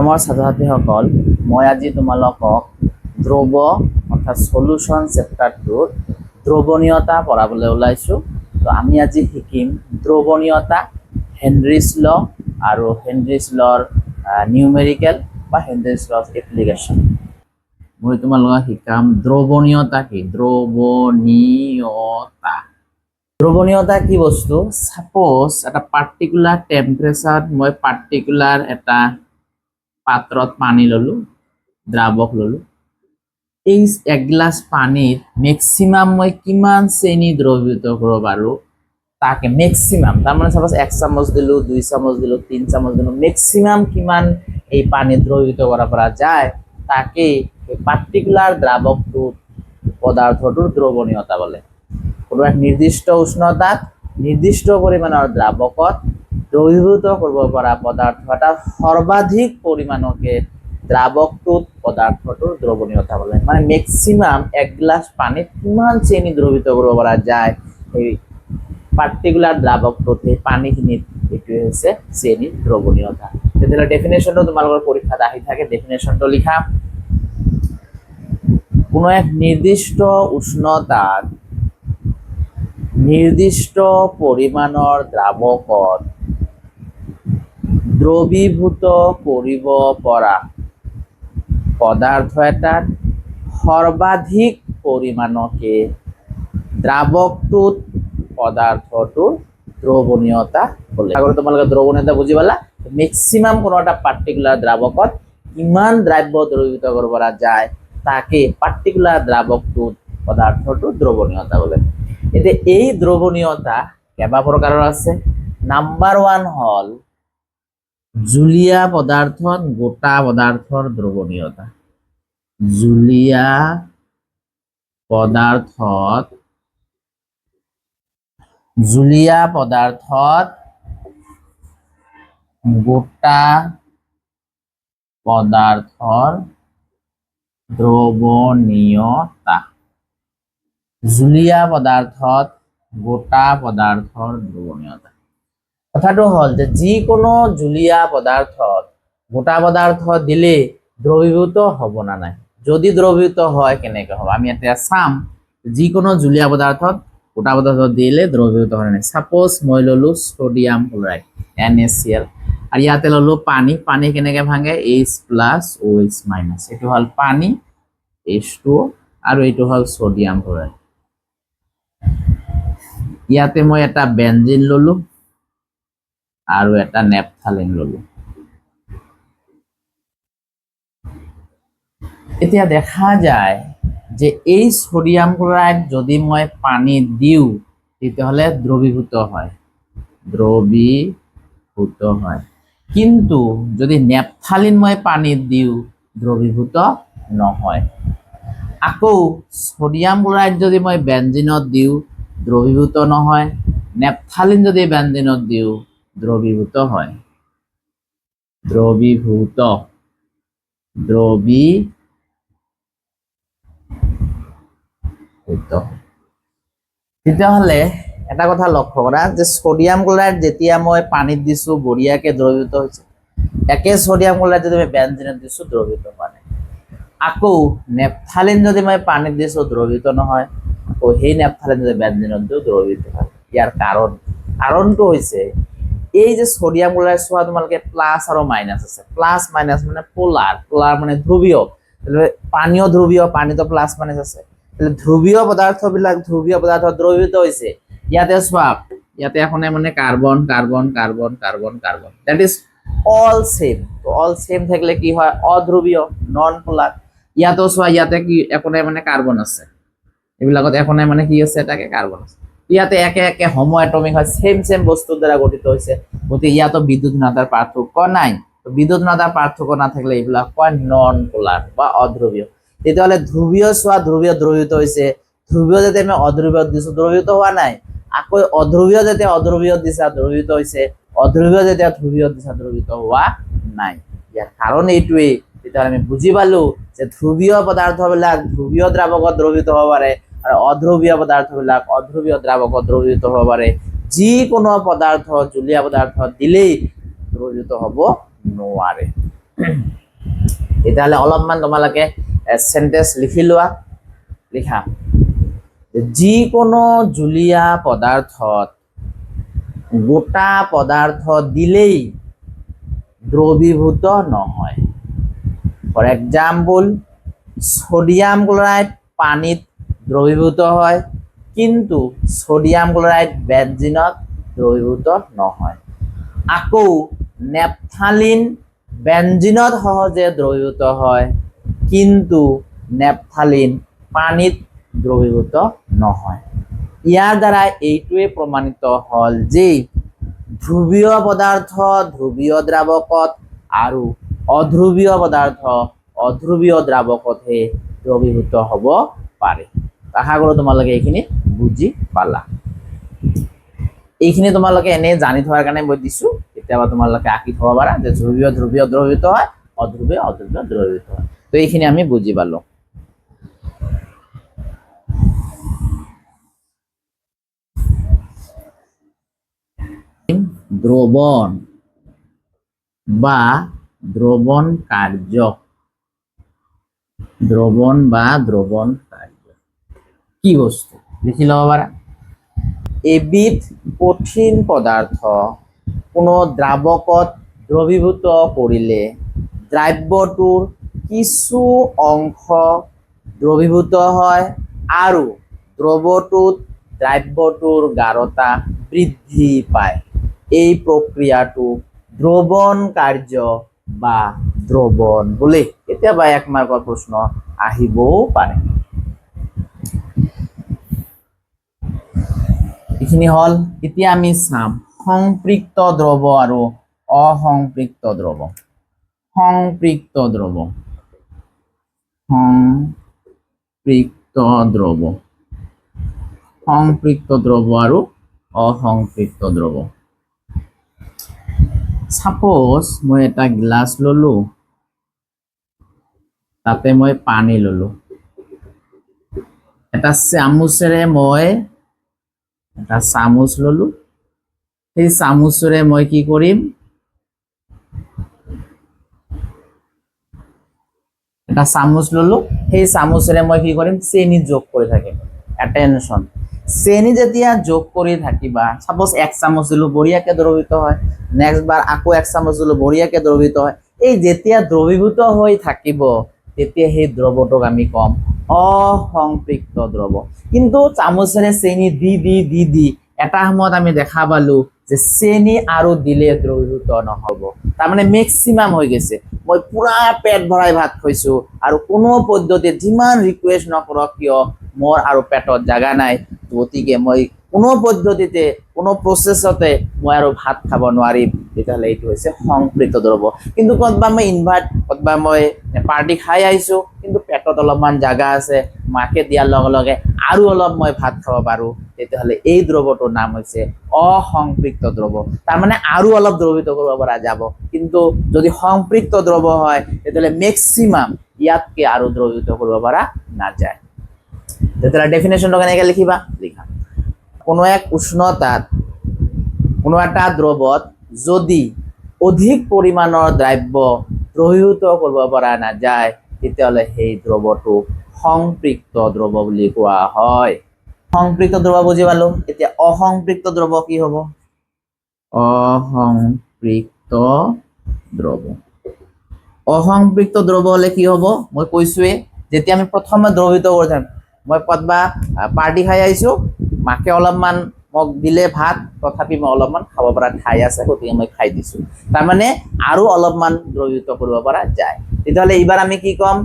আমাৰ ছাত্ৰ-ছাত্ৰীসকল, মই আজি তোমালোকক দ্ৰৱ অৰ্থাৎ সলিউশন চেপ্টাৰটোৰ দ্ৰৱণীয়তা পঢ়াবলৈ ওলাইছোঁ। তো আমি আজি শিকিম দ্ৰৱণীয়তা, হেনৰিজ ল আৰু হেনৰিজ লৰ নিউমেৰিকেল বা হেনৰিজ লৰ এপ্লিকেশ্যন। মই তোমালোকক শিকাম দ্ৰৱণীয়তা কি। দ্ৰৱণীয়তা কি বস্তু? সাপোজ এটা পাৰ্টিকুলাৰ টেম্পাৰেচাৰত মই পাৰ্টিকুলাৰ এটা পাত্ৰত পানী ললো, দ্ৰাৱক ললো। এই এক গ্লাস পানীত মেক্সিমাম মই কিমান চেনি দ্ৰৱীভূত কৰিব পাৰো তাকে মেক্সিমাম, তাৰমানে সাপোজ 1 চামুচ দিলো, 2 চামুচ দিলো, 3 চামুচ দিলো, মেক্সিমাম কিমান এই পানী দ্ৰৱীভূত কৰা পৰা যায় তাকে এই পাৰ্টিকুলাৰ দ্ৰাৱকটো পদাৰ্থটোৰ দ্ৰৱণীয়তা বলে। কোনো এক নিৰ্দিষ্ট উষ্ণতাত নিৰ্দিষ্ট পৰিমাণৰ দ্ৰাৱকত দ্ৰৱীভূত কৰিব পৰা পদাৰ্থ এটা সৰ্বাধিক পৰিমাণকে দ্ৰাৱকটোত পদাৰ্থটোৰ দ্ৰৱণীয়তা বলে। মানে মেক্সিমাম 1 গ্লাস পানীত কিমান চেনি দ্ৰৱীভূত কৰিব পৰা যায় এই পাৰ্টিকুলাৰ দ্ৰাৱকটোত, এই পানীখিনিত, এইটোৱে হৈছে চেনিৰ দ্ৰৱণীয়তা। তেতিয়াহ'লে ডেফিনেশ্যনটো তোমালোকৰ পৰীক্ষাত আহি থাকে, ডেফিনেশ্যনটো লিখা। কোনো এক নিৰ্দিষ্ট উষ্ণতাত নিৰ্দিষ্ট পৰিমাণৰ দ্ৰাৱকত দ্ৰৱীভূত কৰিব পৰা পদাৰ্থ এটাত সৰ্বাধিক পৰিমাণকে দ্ৰাৱকটোত পদাৰ্থটোৰ দ্ৰৱণীয়তা বলে। আগতে তোমালোকে দ্ৰৱণীয়তা বুজি পালা। মেক্সিমাম কোনো এটা পাৰ্টিকুলাৰ দ্ৰাৱকত কিমান দ্ৰব্য দ্ৰৱীভূত কৰিব পৰা যায় তাকে পাৰ্টিকুলাৰ দ্ৰাৱকটোত পদাৰ্থটোৰ দ্ৰৱণীয়তা বলে। এতিয়া এই দ্ৰৱণীয়তা কেইবা প্ৰকাৰৰ আছে। নাম্বাৰ 1 হ'ল জুলীয়া পদাৰ্থত গোটা পদাৰ্থৰ দ্ৰৱণীয়তা। জুলীয়া পদাৰ্থত গোটা পদাৰ্থৰ দ্ৰৱণীয়তা। জুলীয়া পদাৰ্থত গোটা পদাৰ্থৰ দ্ৰৱণীয়তা। কথাটো হ'ল যে যিকোনো জুলীয়া পদাৰ্থত গোটা পদাৰ্থ দিলে দ্ৰৱীভূত হ'ব না নাই, যদি দ্ৰৱীভূত হয় কেনেকৈ হ'ব আমি এতিয়া চাম। যিকোনো জুলীয়া পদাৰ্থত গোটা পদাৰ্থ দিলে দ্ৰৱীভূত হয় নাই। সাপোজ মই ললো সোডিয়াম ক্লোৰাইড NaCl আৰু ইয়াতে ললো পানী। পানী কেনেকৈ ভাঙে? H+OH-। এইটো হ'ল পানী H2O আৰু এইটো হ'ল সোডিয়াম ক্লোৰাইড। ইয়াতে মই এটা বেনজিন ললো আৰু এটা নেপথালিন ললো। এতিয়া দেখা যায় যে এই সোডিয়াম ক্লোৰাইড যদি মই পানীত দিওঁ তেতিয়াহ'লে দ্ৰৱীভূত হয়। কিন্তু যদি নেপথালিন মই পানীত দিওঁ দ্ৰৱীভূত নহয়। আকৌ সোডিয়াম ক্লোৰাইড যদি মই বেনজিনত দিওঁ দ্ৰৱীভূত নহয়। নেপথালিন যদি বেনজিনত দিওঁ দ্ৰৱীভূত হয়। তেতিয়াহ'লে এটা কথা লক্ষ্য কৰা যে সোডিয়াম ক্লোৰাইড যেতিয়া মই পানীত দিছো বঢ়িয়াকে দ্ৰৱীভূত হৈছে, একে সোডিয়াম ক্লোৰাইড যদি মই বেনজিনত দিছো দ্ৰৱীভূত হোৱা নাই। আকৌ নেপথালিন যদি মই পানীত দিছো দ্ৰৱীভূত নহয়, আকৌ সেই নেপথালিন যদি বেনজিনত দিওঁ দ্ৰৱীভূত হয়। ইয়াৰ কাৰণটো হৈছে এই যে সোডিয়াম ক্লোৰাইড চোৱা তোমালোকে প্লাছ আৰু মাইনাছ আছে। প্লাছ মাইনাছ মানে পোলাৰ মানে ধ্ৰুৱীয়। পানীও ধ্ৰুৱীয়, পানীতো প্লাছ মাইনাছ আছে। ধ্ৰুৱীয় পদাৰ্থবিলাক ধ্ৰুৱীয় পদাৰ্থ দ্ৰৱীভূত হৈছে। ইয়াতে চোৱা, ইয়াতে এখনে মানে carbon carbon carbon carbon carbon, that is all same. All same থাকিলে কি হয়? অধ্ৰুৱীয়, নন পোলাৰ। ইয়াতো চোৱা, ইয়াতে কি এখনে মানে কাৰ্বন আছে, এইবিলাকত এখনে মানে কি আছে? এটাকে কাৰ্বন আছে। ইয়াতে একে একে হোমো এটমিক হয়, সেম বস্তুৰ দ্বাৰা গঠিত হৈছে। গতিকে ইয়াতো বিদ্যুৎ-ঋণতাৰ পাৰ্থক্য নাই। বিদ্যুৎ-ঋণতাৰ পাৰ্থক্য নাথাকিলে এইবিলাক কয় নন পোলাৰ বা অধ্ৰুৱীয়। তেতিয়াহ'লে ধ্ৰুৱীয় চোৱা, ধ্ৰুৱীয় দ্ৰৱীভূত হৈছে। ধ্ৰুৱীয় যেতিয়া আমি অধ্ৰুৱীয় দিছো দ্ৰৱীভূত হোৱা নাই। আকৌ অধ্ৰুৱীয় যেতিয়া অধ্ৰুৱীয় দিছা দ্ৰৱীভূত হৈছে। অধ্ৰুৱীয় যেতিয়া ধ্ৰুৱীয় দিছা দ্ৰৱীভূত হোৱা নাই। ইয়াৰ কাৰণ এইটোৱেই। তেতিয়াহ'লে আমি বুজি পালো যে ধ্ৰুৱীয় পদাৰ্থবিলাক ধ্ৰুৱীয় দ্ৰাৱকত দ্ৰৱীভূত হ'ব পাৰে আৰু অধ্ৰুৱীয় পদাৰ্থবিলাক অধ্ৰুৱীয় দ্ৰাৱকত দ্ৰৱীভূত হ'ব পাৰে। যিকোনো পদাৰ্থ জুলীয়া পদাৰ্থ দিলেই দ্ৰৱীভূত হ'ব নোৱাৰে। তেতিয়াহ'লে অলপমান তোমালোকে সেন্টেন্স লিখি লোৱা। লিখা, যিকোনো জুলীয়া পদাৰ্থত গোটা পদাৰ্থ দিলেই দ্ৰবীভূত নহয়। ফৰ এক্সাম্পল, সোডিয়াম ক্লোৰাইড পানীত দ্ৰবীভূত হয়, কিন্তু সোডিয়াম ক্লোৰাইড বেঞ্জিনত দ্ৰবীভূত নহয়। আকৌ নেপথালিন বেঞ্জিনত সহজে দ্ৰবীভূত হয়, কিন্তু নেপথালিন পানীত দ্ৰবীভূত নহয়। ইয়াৰ দ্বাৰা এইটোৱে প্ৰমাণিত হ'ল যে ধ্ৰুৱীয় পদাৰ্থ ধ্ৰুৱীয় দ্ৰাৱকত আৰু অধ্ৰুৱীয় পদাৰ্থ অধ্ৰুৱীয় দ্ৰাৱকতহে দ্ৰবীভূত হ'ব পাৰে। আশা কৰোঁ তোমালোকে এইখিনি বুজি পালা। এইখিনি তোমালোকে এনেই জানি থোৱাৰ কাৰণে মই দিছোঁ, কেতিয়াবা তোমালোকে আঁকি থব পাৰা যে ধ্ৰুৱীয় ধ্ৰুৱীয় দ্ৰবীভূত হয়, অধ্ৰুৱীয় অধ্ৰুৱীয় দ্ৰবীভূত হয়। তো এইখিনি আমি বুজি পালো। দ্ৰবণ বা দ্ৰবণ কাৰ্য, দ্ৰবণ বা দ্ৰবণ কাৰ্য কি বস্তু লিখি লব পাৰা। এবিধ কঠিন পদাৰ্থ কোনো দ্ৰাৱকত দ্ৰবীভূত কৰিলে দ্ৰব্যটোৰ কিছু অংশ দ্ৰবীভূত হয় আৰু দ্ৰৱটোত দ্ৰব্যটোৰ গাঢ়তা বৃদ্ধি পায়। এই প্ৰক্ৰিয়াটো দ্ৰৱণ কাৰ্য বা দ্ৰৱণ বোলে। কেতিয়াবা 1 মাৰ্কৰ প্ৰশ্ন আহিবও পাৰে। এইখিনি হল। এতিয়া আমি চাম সংপৃক্ত দ্ৰৱ আৰু অসংপৃক্ত দ্ৰৱ। সংপৃক্ত দ্ৰৱ, সংপৃক্ত দ্ৰৱ, সংপৃক্ত দ্ৰৱ আৰু অসংপৃক্ত দ্ৰৱ। সাপোজ মই এটা গ্লাস ললো, তাতে মই পানী ললো, এটা চামুচেৰে মই এটা চামুচ ললো, সেই চামুচেৰে মই কি কৰিম, এটা চামুচ ললো, সেই চামুচেৰে মই কি কৰিম, চেনি যোগ কৰি থাকিম। এটেনশন, চেনি যেতিয়া যোগ কৰি থাকিবা, সাপোজ 1 চামুচ দিলো, বঢ়িয়াকে দ্ৰৱীভূত হয়। নেক্সট বাৰ আকৌ 1 চামুচ দিলো, বঢ়িয়াকে দ্ৰৱীভূত হয়। এই যেতিয়া দ্ৰৱীভূত হৈ থাকিব, তেতিয়া সেই দ্ৰৱটোক আমি কম অসংপৃক্ত দ্ৰৱ। কিন্তু চামুচেৰে চেনি দি দি দি দি এটা সময়ত আমি দেখা পালো যে চেনি আৰু দিলে দ্ৰৱীভূত নহব, তাৰমানে মেক্সিমাম হৈ গৈছে। মই পুৰা পেট ভৰাই ভাত খাইছো আৰু কোনো পদ্ধতিত যিমান ৰিকুৱেষ্ট নকৰক কিয় মোৰ আৰু পেটত জাগা নাই, গতিকে মই কোনো পদ্ধতিতে কোনো প্ৰচেছতে মই আৰু ভাত খাব নোৱাৰিম, তেতিয়াহ'লে এইটো হৈছে সংপৃক্ত দ্ৰৱ। কিন্তু ক'তবা মই ক'তবা মই পাৰ্টি খাই আহিছো, কিন্তু পেটত অলপমান জাগা আছে, মাকে দিয়াৰ লগে লগে আৰু অলপ মই ভাত খাব পাৰো, তেতিয়াহ'লে এই দ্ৰৱটোৰ নাম হৈছে অসংপৃক্ত দ্ৰৱ। তাৰমানে আৰু অলপ দ্ৰৱীভূত কৰিব পৰা যাব, কিন্তু যদি সংপৃক্ত দ্ৰৱ হয় তেতিয়াহ'লে মেক্সিমাম ইয়াতকে আৰু দ্ৰৱীভূত কৰিব পৰা নাযায়। তেতিয়াহ'লে ডেফিনেশ্যনটো কেনেকৈ লিখিবা, লিখা, কোনো এক উষ্ণতাত কোনো এটা দ্ৰৱত যদি অধিক পৰিমাণৰ দ্ৰব্য দ্ৰৱীভূত কৰিব পৰা নাযায়, তেতিয়াহ'লে সেই দ্ৰৱটোক সংপৃক্ত দ্ৰৱ বুলি কোৱা হয়। সংপৃক্ত দ্ৰৱ বুজি পালো। এতিয়া অসংপৃক্ত দ্ৰৱ কি হ'ব, অসংপৃক্ত দ্ৰৱ। অসংপৃক্ত দ্ৰৱ হলে কি হ'ব, মই কৈছোৱে, যেতিয়া আমি প্ৰথমে দ্ৰৱীভূত কৰি থাকিম, মই ক'তবা পাৰ্টি খাই আহিছো, মাকে অলপমান মোক দিলে ভাত, তথাপি মই অলপমান খাব পৰা ঠাই আছে, গতিকে মই খাই দিছো, তাৰমানে আৰু অলপমান দ্ৰৱীভূত কৰিব পৰা যায়। তেতিয়াহ'লে এইবাৰ আমি কি ক'ম,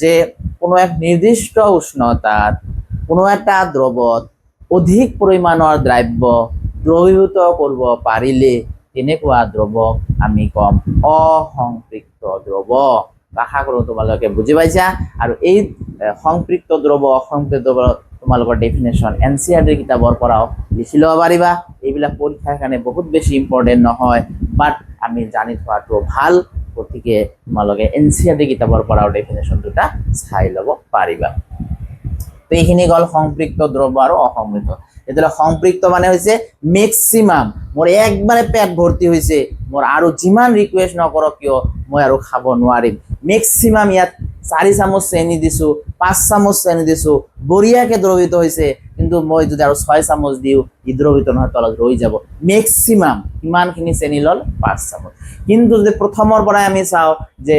যে কোনো এক নিৰ্দিষ্ট উষ্ণতাত কোনো এটা দ্ৰৱত অধিক পৰিমাণৰ দ্ৰব্য দ্ৰৱীভূত কৰিব পাৰিলে তেনেকুৱা দ্ৰৱক আমি ক'ম অসংপৃক্ত দ্ৰৱ। আশা কৰোঁ তোমালোকে বুজি পাইছা। আৰু এই সংপৃক্ত দ্ৰৱ অসংপৃক্ত দ্ৰৱ তোমালোকৰ ডেফিনেশ্যন NCERT কিতাপৰ পৰাও লিখি ল'ব পাৰিবা। এইবিলাক পৰীক্ষাৰ কাৰণে বহুত বেছি ইম্পৰ্টেণ্ট নহয়, বাট আমি জানি থোৱাটো ভাল, গতিকে তোমালোকে NCERT কিতাপৰ পৰাও ডেফিনেশ্যন দুটা চাই ল'ব পাৰিবা। তো এইখিনি গ'ল সংপৃক্ত দ্ৰৱ আৰু অসংপৃক্ত। তেতিয়াহ'লে সংপৃক্ত মানে হৈছে মেক্সিমাম মোৰ একবাৰে পেট ভৰ্তি হৈছে, মোৰ আৰু যিমান ৰিকুৱেষ্ট নকৰক কিয় মই আৰু খাব নোৱাৰিম। মেক্সিমাম ইয়াত 4 চামুচ চেনি দিছোঁ, 5 চামুচ চেনি দিছোঁ, বঢ়িয়াকৈ দ্ৰৱিত হৈছে, কিন্তু মই যদি আৰু 6 চামুচ দিওঁ ই দ্ৰৱিত নহয়, তলত ৰৈ যাব। মেক্সিমাম কিমানখিনি চেনি ল'ল? 5 চামুচ। কিন্তু যদি প্ৰথমৰ পৰাই আমি চাওঁ যে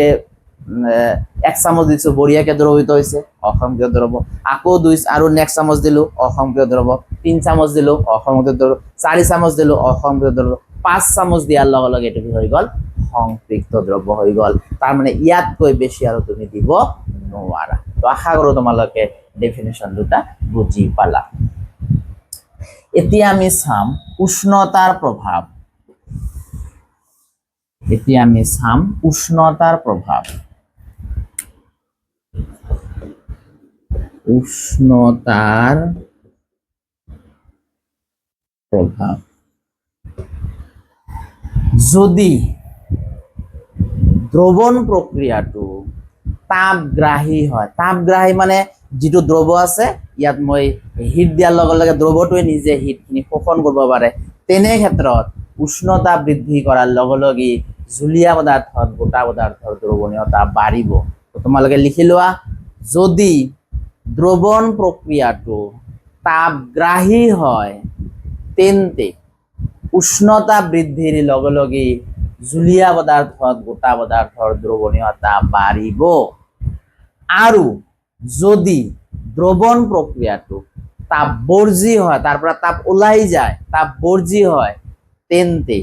1 চামুচ দিছোঁ, বঢ়িয়াকৈ দ্ৰৱিত হৈছে, অসংখ্য দ্ৰৱ। আকৌ 2 আৰু নেক্সট চামুচ দিলোঁ, অসংখ্য দ্ৰৱ। 3 চামুচ দিলোঁ, অসংখ্য দ্ৰৱ। 4 চামুচ দিলোঁ, অসংখ্য দ্ৰৱ। 5 চামুচ দিয়াৰ লগে লগে এইটো কি হৈ গ'ল? সংপৃক্ত দ্ৰব্য হৈ গ'ল। তাৰমানে ইয়াতকৈ বেছি আৰু তুমি দিব নোৱাৰা। তো আশা কৰোঁ তোমালোকে ডেফিনেশ্যন দুটা বুজি পালা। এতিয়া আমি চাম উষ্ণতাৰ প্ৰভাৱ। উষ্ণতাৰ প্ৰভাৱ। যদি দ্ৰৱণ প্ৰক্ৰিয়াটো তাপগ্ৰাহী হয়, তাপগ্ৰাহী মানে যিটো দ্ৰৱ আছে ইয়াত মই হিট দিয়াৰ লগে লগে দ্ৰৱটোৱে নিজে হিটখিনি শোষণ কৰিব পাৰে, তেনে ক্ষেত্ৰত উষ্ণতা বৃদ্ধি কৰাৰ লগে লগে জুলীয়া পদাৰ্থত গোটা পদাৰ্থৰ দ্ৰৱণীয়তা বাঢ়িব। তোমালোকে লিখি লোৱা, যদি দ্ৰৱণ প্ৰক্ৰিয়াটো তাপগ্ৰাহী হয় তেন্তে উষ্ণতা বৃদ্ধিৰ লগে লগে জুলীয়া পদাৰ্থত গোটা পদাৰ্থৰ দ্ৰৱণীয়তা বাঢ়িব। আৰু যদি দ্ৰৱণ প্ৰক্ৰিয়াটো তাপবৰ্জী হয়, তাৰ পৰা তাপ ওলাই যায়, তাপবৰ্জী হয়, তেন্তে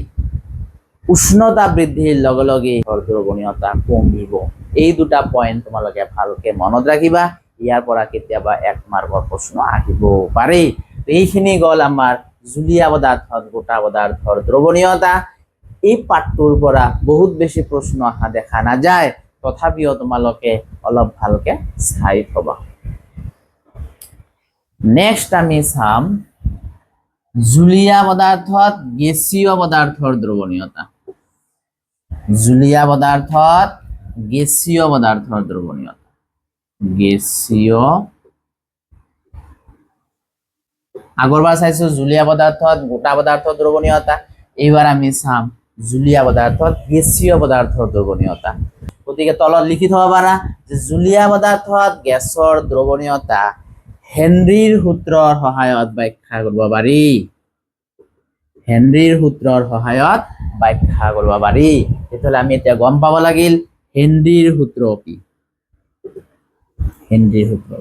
উষ্ণতা বৃদ্ধিৰ লগে লগে দ্ৰৱণীয়তা কমিব। এই দুটা পইণ্ট তোমালোকে ভালকে মনত ৰাখিবা, ইয়াৰ পৰা কেতিয়াবা 1 মাৰ্কৰ প্ৰশ্ন আহিব পাৰে। এইখিনি গ'ল আমাৰ জুলীয়া পদাৰ্থত গোটা পদাৰ্থৰ দ্ৰৱণীয়তা। এই পাঠটোৰ পৰা বহুত বেছি প্ৰশ্ন অহা দেখা নাযায়, তথাপিও তোমালোকে অলপ ভালকে চাই থবা। নেক্সট আমি চাম জুলীয়া পদাৰ্থত গেছীয় পদাৰ্থৰ দ্ৰৱণীয়তা। জুলীয়া পদাৰ্থত গেছীয় পদাৰ্থৰ দ্ৰৱণীয়তা। গেছীয়, আগৰবাৰ চাইছো জুলীয়া পদাৰ্থত গোটা পদাৰ্থৰ দ্ৰৱণীয়তা, এইবাৰ আমি চাম জুলীয়া পদাৰ্থত গেছীয় পদাৰ্থৰ দ্ৰৱণীয়তা। গতিকে তলত লিখি থব পাৰা যে জুলীয়া পদাৰ্থত গেছৰ দ্ৰৱণীয়তা হেনৰীৰ সূত্ৰৰ সহায়ত ব্যাখ্যা কৰিব পাৰি। হেনৰীৰ সূত্ৰৰ সহায়ত ব্যাখ্যা কৰিব পাৰি। তেতিয়াহ'লে আমি এতিয়া গম পাব লাগিল হেনৰীৰ সূত্ৰ কি। হেনৰীৰ সূত্ৰ,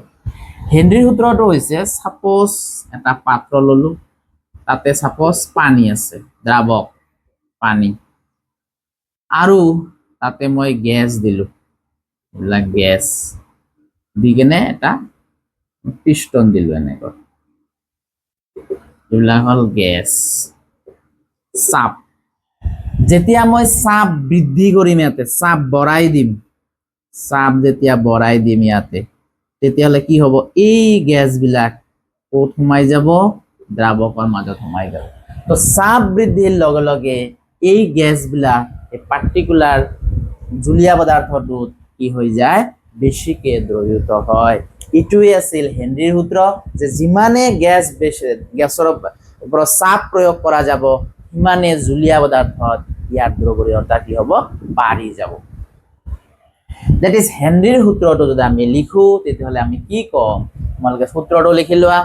হেনৰীৰ সূত্ৰটো হৈছে, সাপোজ এটা পাত্ৰ ললো, তাতে সাপোজ পানী আছে, দ্ৰাৱক পানী, আৰু তাতে মই গেছ দিলো, এইবিলাক গেছ দি কেনে এটা পিষ্টন দিলো, এনেকৈ এইবিলাক হল গেছ। চাপ, যেতিয়া মই চাপ বৃদ্ধি কৰিম, ইয়াতে চাপ বঢ়াই দিম, চাপ যেতিয়া বঢ়াই দিম ইয়াতে, তেতিয়াহ'লে কি হ'ব? এই গেছবিলাক ক'ত সোমাই যাব? দ্ৰাৱকৰ মাজত সোমাই যাব। তো চাপ বৃদ্ধিৰ লগে লগে এই গেছবিলাক এই পাৰ্টিকুলাৰ জুলীয়া পদাৰ্থটোত কি হৈ যায়? বেছিকে দ্ৰৱীভূত হয়। এইটোৱে আছিল হেনৰীৰ সূত্ৰ, যে যিমানে গেছৰ ওপৰত চাপ প্ৰয়োগ কৰা যাব, সিমানে জুলীয়া পদাৰ্থত ইয়াৰ দ্ৰৱণীয়তা কি হ'ব? বাঢ়ি যাব। That is হেনৰীৰ সূত্ৰটো যদি আমি লিখো, তেতিয়াহ'লে আমি কি কম? তোমালোকে সূত্ৰটো লিখি লোৱা,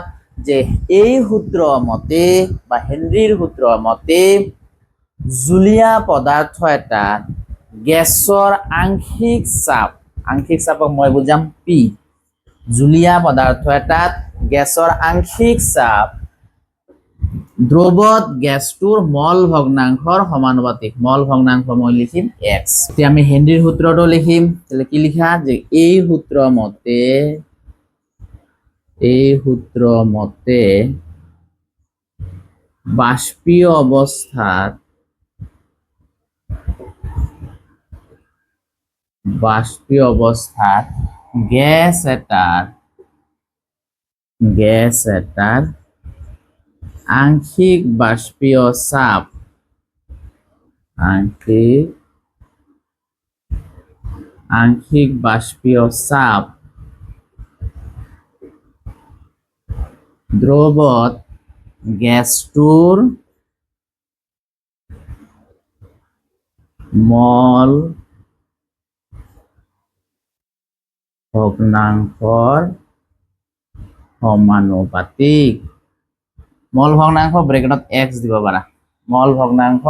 যে এই সূত্ৰ মতে বা হেনৰীৰ সূত্ৰ মতে জুলীয়া পদাৰ্থ এটা গেছৰ আংশিক চাপক মই বুজাম পি। জুলীয়া পদাৰ্থ এটাত গেছৰ আংশিক চাপ দ্ৰৱত গেছটোৰ মল ভগ্নাংশৰ সমানুপাতিক। মল ভগ্নাংশ মই লিখিম x। এতিয়া আমি হেনৰীৰ সূত্ৰটো লিখিম, তাহলে কি লিখা? যে এই সূত্র মতে বাষ্পীয় অবস্থাত গ্যাস এটার আংশিক বাষ্পীয় চাপ দ্রবত গ্যাসটোর মল ভগ্নাংশৰ সমানুপাতিক। মল ভগ্নাংশ ব্ৰেকেটত x দিব পাৰা, মল ভগ্নাংশ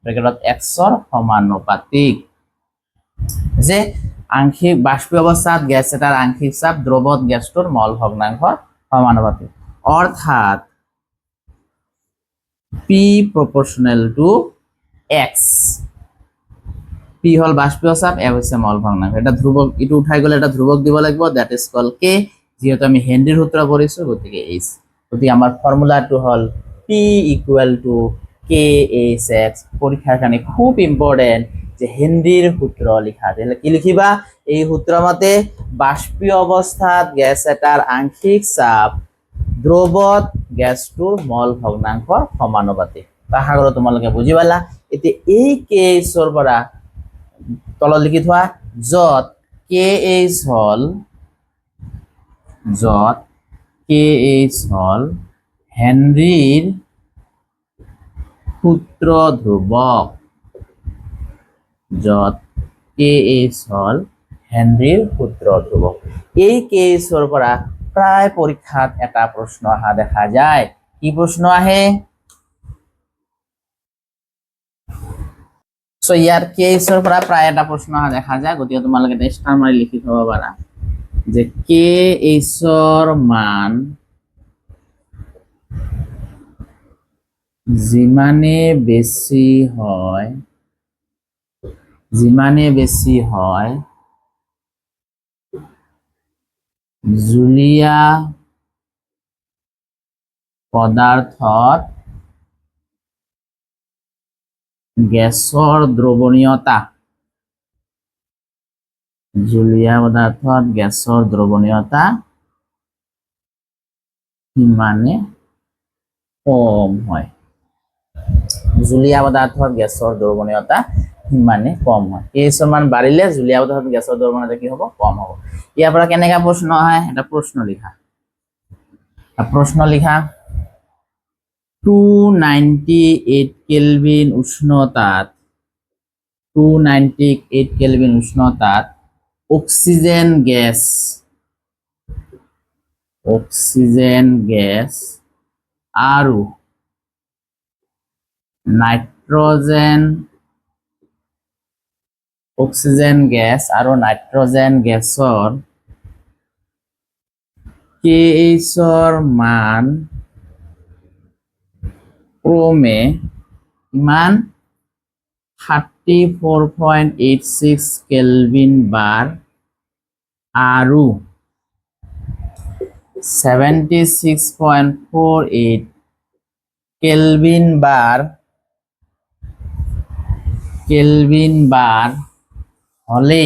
ব্ৰেকেটত xৰ সমানুপাতিক। যে আংশিক বাষ্পীয় অৱস্থাত গেছ এটাৰ আংশিক চাপ দ্ৰৱত গেছটোৰ মল ভগ্নাংশৰ সমানুপাতিক, অৰ্থাৎ p proportional to x। p হল বাষ্পীয় চাপ, f হৈছে মল ভগ্নাংশ। এটা ধ্ৰুবক, ইটো উঠাই গলে এটা ধ্ৰুবক দিব লাগিব, দ্যাট ইজ কল k। যেহেতু আমি হেনৰিৰ সূত্ৰ পঢ়িছো গতিকে h। গতিকে আমাৰ ফৰ্মুলাটো হল p ইকুয়াল টু kh(x). পৰীক্ষাৰ কাৰণে খুব ইম্পৰ্টেন্ট যে হেনৰিৰ সূত্ৰ লিখা। তাহলে কি লিখিবা? এই সূত্ৰ মতে বাষ্পীয় অৱস্থাত গেছ এটাৰ আংশিক চাপ দ্ৰৱত গেছটোৰ মল ভগ্নাংশৰ সমানুপাতিক। আশা কৰো তোমালোকে বুজি পালা। এতিয়া এই কেছৰ পৰা তলত লিখি থোৱা, যত kh হল হেনৰিৰ সূত্ৰ ধ্ৰুৱক, যত kh হল হেনৰিৰ সূত্ৰ ধ্ৰুৱক। এই কেছৰ পৰা প্ৰায় পৰীক্ষাত এটা প্ৰশ্ন অহা দেখা যায়। কি প্ৰশ্ন আহে? সো ইয়াৰ কেছৰ পৰা প্ৰায় এটা প্ৰশ্ন অহা দেখা যায়, গতিকে তোমালোকে এটা ষ্টাৰ মাৰি লিখি থব পাৰা যে kh মান যিমানে বেছি হয় জুলীয়া পদাৰ্থত গেছৰ দ্ৰৱণীয়তা, সিমানে কম হয়। জুলীয়া পদাৰ্থত গেছৰ দ্ৰৱণীয়তা সিমানে কম হয়। kh মান বাঢ়িলে জুলীয়া পদাৰ্থত গেছৰ দ্ৰৱণীয়তা কি হ'ব? কম হ'ব। ইয়াৰ পৰা কেনেকা প্ৰশ্ন আহে? এটা প্ৰশ্ন লিখা। 298 কেলভিন উষ্ণতাত অক্সিজেন গ্যাস আৰু নাইট্ৰজেন গেছৰ kh মান ক্ৰমে ইমান 34.86 কেলভিন বাৰ আৰু 76.48 কেলভিন বাৰ হলে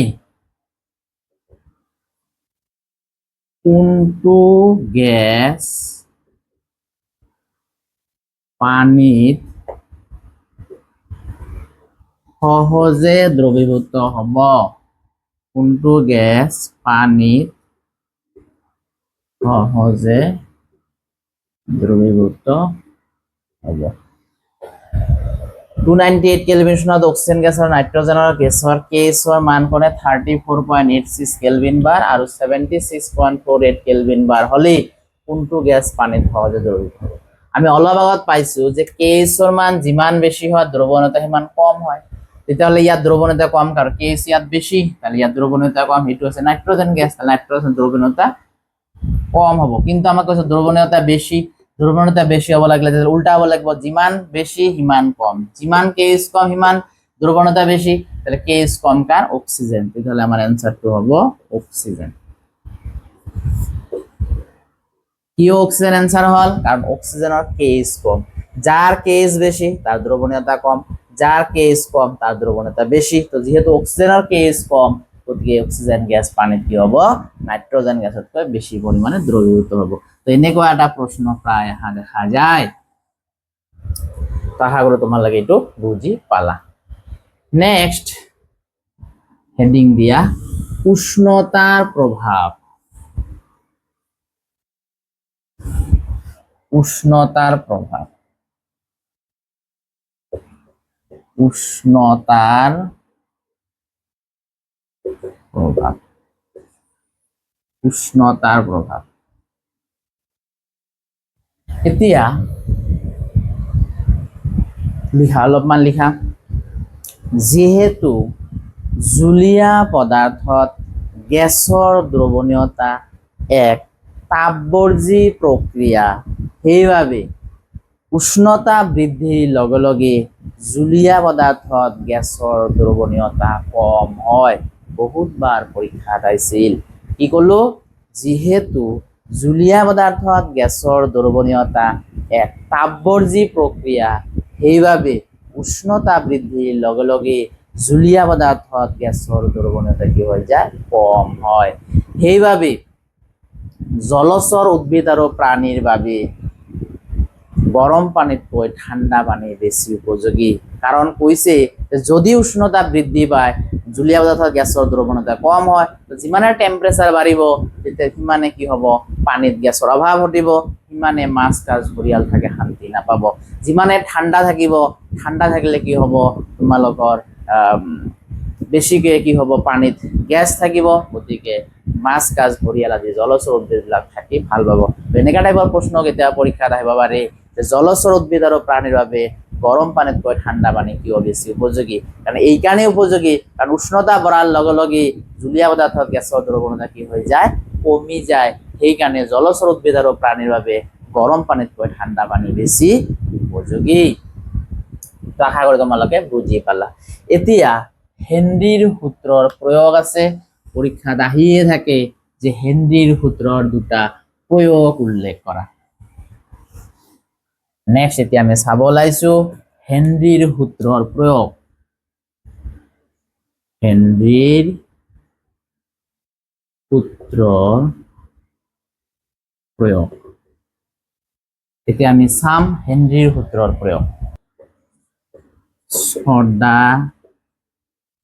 কোনটো গ্যাস পানীত সহজে দ্ৰৱীভূত হ'ব? কোনটো গ্যাস পানীত সহজে দ্ৰৱীভূত হ'ব? 298 কেলভিন উষ্ণতাত অক্সিজেন গ্যাস আৰু নাইট্ৰজেনৰ গেছৰ kh মান কৰে 34.86 কেলভিন বাৰ আৰু 76.48 কেলভিন বাৰ হলে কোনটো গ্যাস পানীত সহজে দ্ৰৱীভূত হ'ব? আমি অলপ আগত পাইছো যে kh মান যিমান বেছি হয় দ্ৰৱণতা সিমান কম হয়। তেতিয়াহ'লে ইয়াত দ্ৰৱণতা কম, কাৰণ kh ইয়াত বেছি, তাহলে ইয়াত দ্ৰৱণতা কম। এইটো আছে নাইট্ৰজেন গ্যাস, তাহলে নাইট্ৰজেন দ্ৰৱণতা কম হ'ব। কিন্তু আমাক কৈছে দ্ৰৱণতা বেছি হ'ব লাগিলে উল্টা হ'ব লাগিব, যিমান বেছি সিমান কম। যিমান kh কম সিমান দ্ৰৱণতা বেছি, তাহলে kh কম কার? অক্সিজেন। তাহলে আমার অ্যানসারটো হ'ব অক্সিজেন। কিয় অক্সিজেন অ্যানসার হল? কারণ অক্সিজেনের kh কম। যার kh বেশি তার দ্রবণীয়তা কম, যার kh কম তার দ্রবণীয়তা বেশি। তো যেহেতু অক্সিজেনের kh কম, গতিকে অক্সিজেন গ্যাস পানীত কি হ'ব? নাইট্রোজেন গ্যাসতকৈ বেশি পরিমাণে দ্রবীভূত হ'ব। তো এনেকুৱা এটা প্ৰশ্ন প্ৰায় অহা দেখা যায়। তো আশা কৰো তোমালোকে এইটো বুজি পালা। নেক্সট হেডিং দিয়া উষ্ণতাৰ প্ৰভাৱ। উষ্ণতাৰ প্ৰভাব, উষ্ণতাৰ প্ৰভাব, উষ্ণতাৰ প্ৰভাব। এতিয়া লিখা, অলপমান লিখা। যিহেতু জুলীয়া পদাৰ্থত গেছৰ দ্ৰৱণীয়তা এক তাপবৰ্জী প্ৰক্ৰিয়া, সেইবাবে উষ্ণতা বৃদ্ধিৰ লগে লগে জুলীয়া পদাৰ্থত গেছৰ দ্ৰৱণীয়তা কম হয়। বহুতবাৰ পৰীক্ষাত আহিছিল। কি কলো? যিহেতু জুলীয়া পদাৰ্থত গেছৰ দ্ৰৱণীয়তা এক তাপবৰ্জী প্ৰক্ৰিয়া, সেইবাবে উষ্ণতা বৃদ্ধিৰ লগে লগে জুলীয়া পদাৰ্থত গেছৰ দ্ৰৱণীয়তা কি হৈ যায়? কম হয়। সেইবাবে জলচৰ উদ্ভিদ আৰু প্ৰাণীৰ বাবে গৰম পানীতকৈ ঠাণ্ডা পানী বেছি উপযোগী। কাৰণ কৈছে যদি উষ্ণতা বৃদ্ধি পায় জুলীয়া পদাৰ্থত গেছৰ দ্ৰৱণীয়তা কম হয়, যিমানে টেম্পাৰেচাৰ বাঢ়িব তেতিয়া সিমানে কি হ'ব? পানীত গেছৰ অভাৱ ঘটিব, সিমানে মাছ কাছ ঘৰিয়াল থাকে শান্তি নাপাব। যিমানে ঠাণ্ডা থাকিব, ঠাণ্ডা থাকিলে কি হ'ব? তোমালোকৰ বেছিকে কি হ'ব? পানীত গেছ থাকিব, গতিকে মাছ কাছ ঘৰিয়াল আদি জলচৰ উদ্ভিদবিলাক থাকি ভাল পাব। এনেকুৱা টাইপৰ প্ৰশ্ন কেতিয়াবা পৰীক্ষাত আহিব পাৰে যে জলচৰ উদ্ভিদ আৰু প্ৰাণীৰ বাবে গৰম পানীতকৈ ঠাণ্ডা পানী কিয় বেছি উপযোগী? কাৰণ এই কাৰণে উপযোগী কাৰণ উষ্ণতা বঢ়াৰ লগে লগে জুলীয়া পদাৰ্থত গেছৰ দ্ৰৱণতা কি হৈ যায়? কমি যায়। সেইকাৰণে জলচৰ উদ্ভিদ আৰু প্ৰাণীৰ বাবে গৰম পানীতকৈ ঠাণ্ডা পানী বেছি উপযোগী। তো আশা কৰো তোমালোকে বুজি পালা। এতিয়া হেনৰিৰ সূত্ৰৰ প্ৰয়োগ আছে, পৰীক্ষাত আহিয়ে থাকে যে হেনৰিৰ সূত্ৰৰ দুটা প্ৰয়োগ উল্লেখ কৰা। নেক্সট এতিয়া আমি চাব ওলাইছো হেনৰিৰ সূত্ৰৰ প্ৰয়োগ। হেনৰিৰ সূত্ৰৰ প্ৰয়োগ। এতিয়া আমি চাম হেনৰিৰ সূত্ৰৰ প্ৰয়োগ। ছটা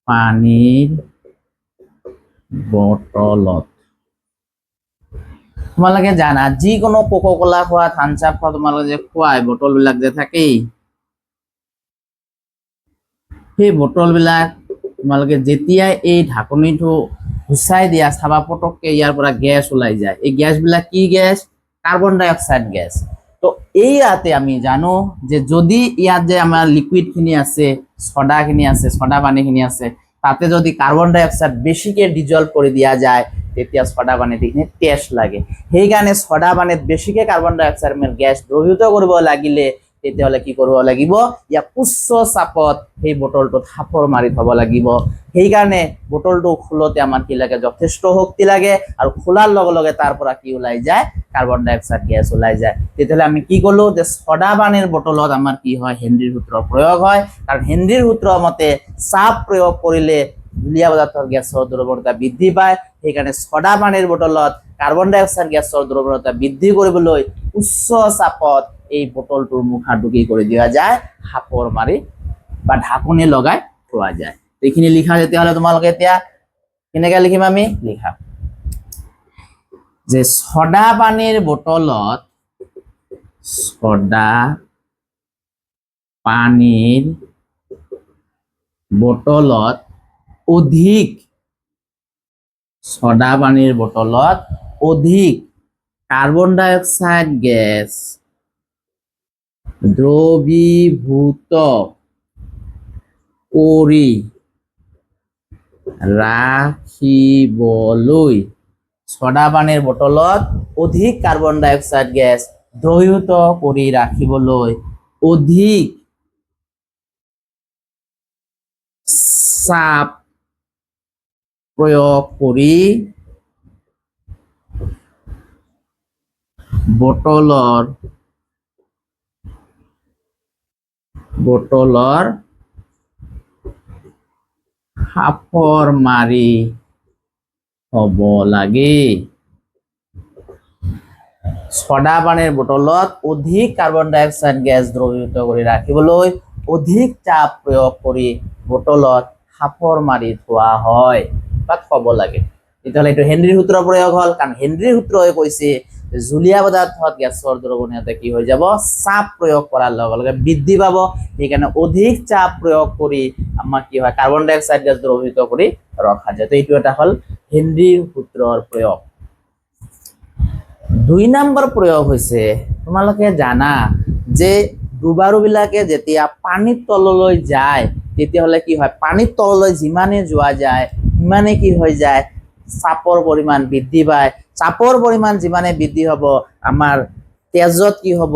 পানীৰ বটলত, তোমালোকে জানা যিকোনো কোকা কোলা খোৱা, থাম্বছ আপ খোৱা, তোমালোকে যে খোৱাই বটল বিলাক যে থাকেই, সেই বটল বিলাক তোমালোকে যেতিয়া এই ঢাকনিটো গুচাই দিয়া চাবা পটককে ইয়াৰ পৰা গেছ ওলাই যায়। এই গেছ বিলাক কি গেছ? কাৰ্বন ডাই অক্সাইড গেছ। তো এই ইয়াতে আমি জানো যে যদি ইয়াত যে আমাৰ লিকুইড খিনি আছে, ছডা খিনি আছে, ছডা পানী খিনি আছে, তাতে যদি কাৰ্বন ডাই অক্সাইড বেছিকে ডিজলভ কৰি দিয়া যায় তেতিয়া ছডা পানীত টেষ্ট লাগে। সেইকাৰণে ছডা পানীত বেছিকে কাৰ্বন ডাই অক্সাইড গেছ দ্ৰৱীভূত কৰিব লাগিলে তেতিয়াহ'লে কি কৰিব লাগিব? ইয়াক উচ্চ চাপত সেই বটলটো থাপৰ মাৰি থব লাগিব। সেইকাৰণে বটলটো খোলোতে আমাৰ কি লাগে? যথেষ্ট শক্তি লাগে, আৰু খোলাৰ লগে লগে তাৰ পৰা কি ওলাই যায়? কাৰ্বন ডাই অক্সাইড গেছ ওলাই যায়। তেতিয়াহ'লে আমি কি ক'লো যে ছডা পানীৰ বটলত আমাৰ কি হয়? হেনৰিৰ সূত্ৰ প্ৰয়োগ হয়। কাৰণ হেনৰিৰ সূত্ৰ মতে চাপ প্ৰয়োগ কৰিলে জুলীয়া পদাৰ্থৰ গেছৰ দ্ৰৱণতা বৃদ্ধি পায়। সেইকাৰণে ছডা পানীৰ বটলত কাৰ্বন ডাই অক্সাইড গেছৰ দ্ৰৱণতা বৃদ্ধি কৰিবলৈ উচ্চ চাপত এই বটলটোৰ মুখাটো কি কৰি দিয়া যায়? সাপৰ মাৰি বা ঢাকনি লগাই থোৱা যায়। এইখিনি লিখা। তেতিয়াহ'লে তোমালোকে এতিয়া কেনেকৈ লিখিম আমি? লিখা যে ছডা পানীৰ বটলত, ছডা পানীৰ বটলত অধিক, ছডা পানীৰ বটলত অধিক কাৰ্বন ডাই অক্সাইড গেছ দ্ৰৱীভূত কৰি ৰাখিবলৈ, ছডা পানীৰ বটলত অধিক কাৰ্বন ডাই অক্সাইড গেছ দ্ৰৱীভূত কৰি ৰাখিবলৈ অধিক চাপ প্ৰয়োগ কৰি বটলৰ সাপৰ মাৰি হ'ব লাগে। ছডা পানীৰ বটলত অধিক কাৰ্বন ডাই অক্সাইড গেছ দ্ৰৱীভূত কৰি ৰাখিবলৈ অধিক চাপ প্ৰয়োগ কৰি বটলত সাপৰ মাৰি থোৱা হয় বা থব লাগে। তেতিয়াহ'লে এইটো হেনৰিৰ সূত্ৰৰ প্ৰয়োগ হ'ল। কাৰণ হেনৰিৰ সূত্ৰই কৈছে জুলীয়া পদাৰ্থত গেছৰ দ্ৰৱণীয়তা কি হৈ যাব চাপ প্ৰয়োগ কৰাৰ লগে লগে বৃদ্ধি পাব সেইকাৰণে অধিক চাপ প্ৰয়োগ কৰি আমাক কি হয় কাৰ্বন ডাই অক্সাইড গেছ দ্ৰৱীভূত কৰি ৰখা যায় তো এইটো এটা হল হেনৰীৰ সূত্ৰৰ প্ৰয়োগ 2 নম্বৰ প্ৰয়োগ হৈছে তোমালোকে জানা যে ডুবাৰু বিলাকে যেতিয়া পানীৰ তললৈ যায় তেতিয়াহলে কি হয় পানীৰ তললৈ যিমানে যোৱা যায় সিমানে কি হৈ যায় চাপৰ পৰিমাণ বৃদ্ধি পায় চাপৰ পৰিমাণ যিমানে বৃদ্ধি হ'ব আমাৰ তেজত কি হ'ব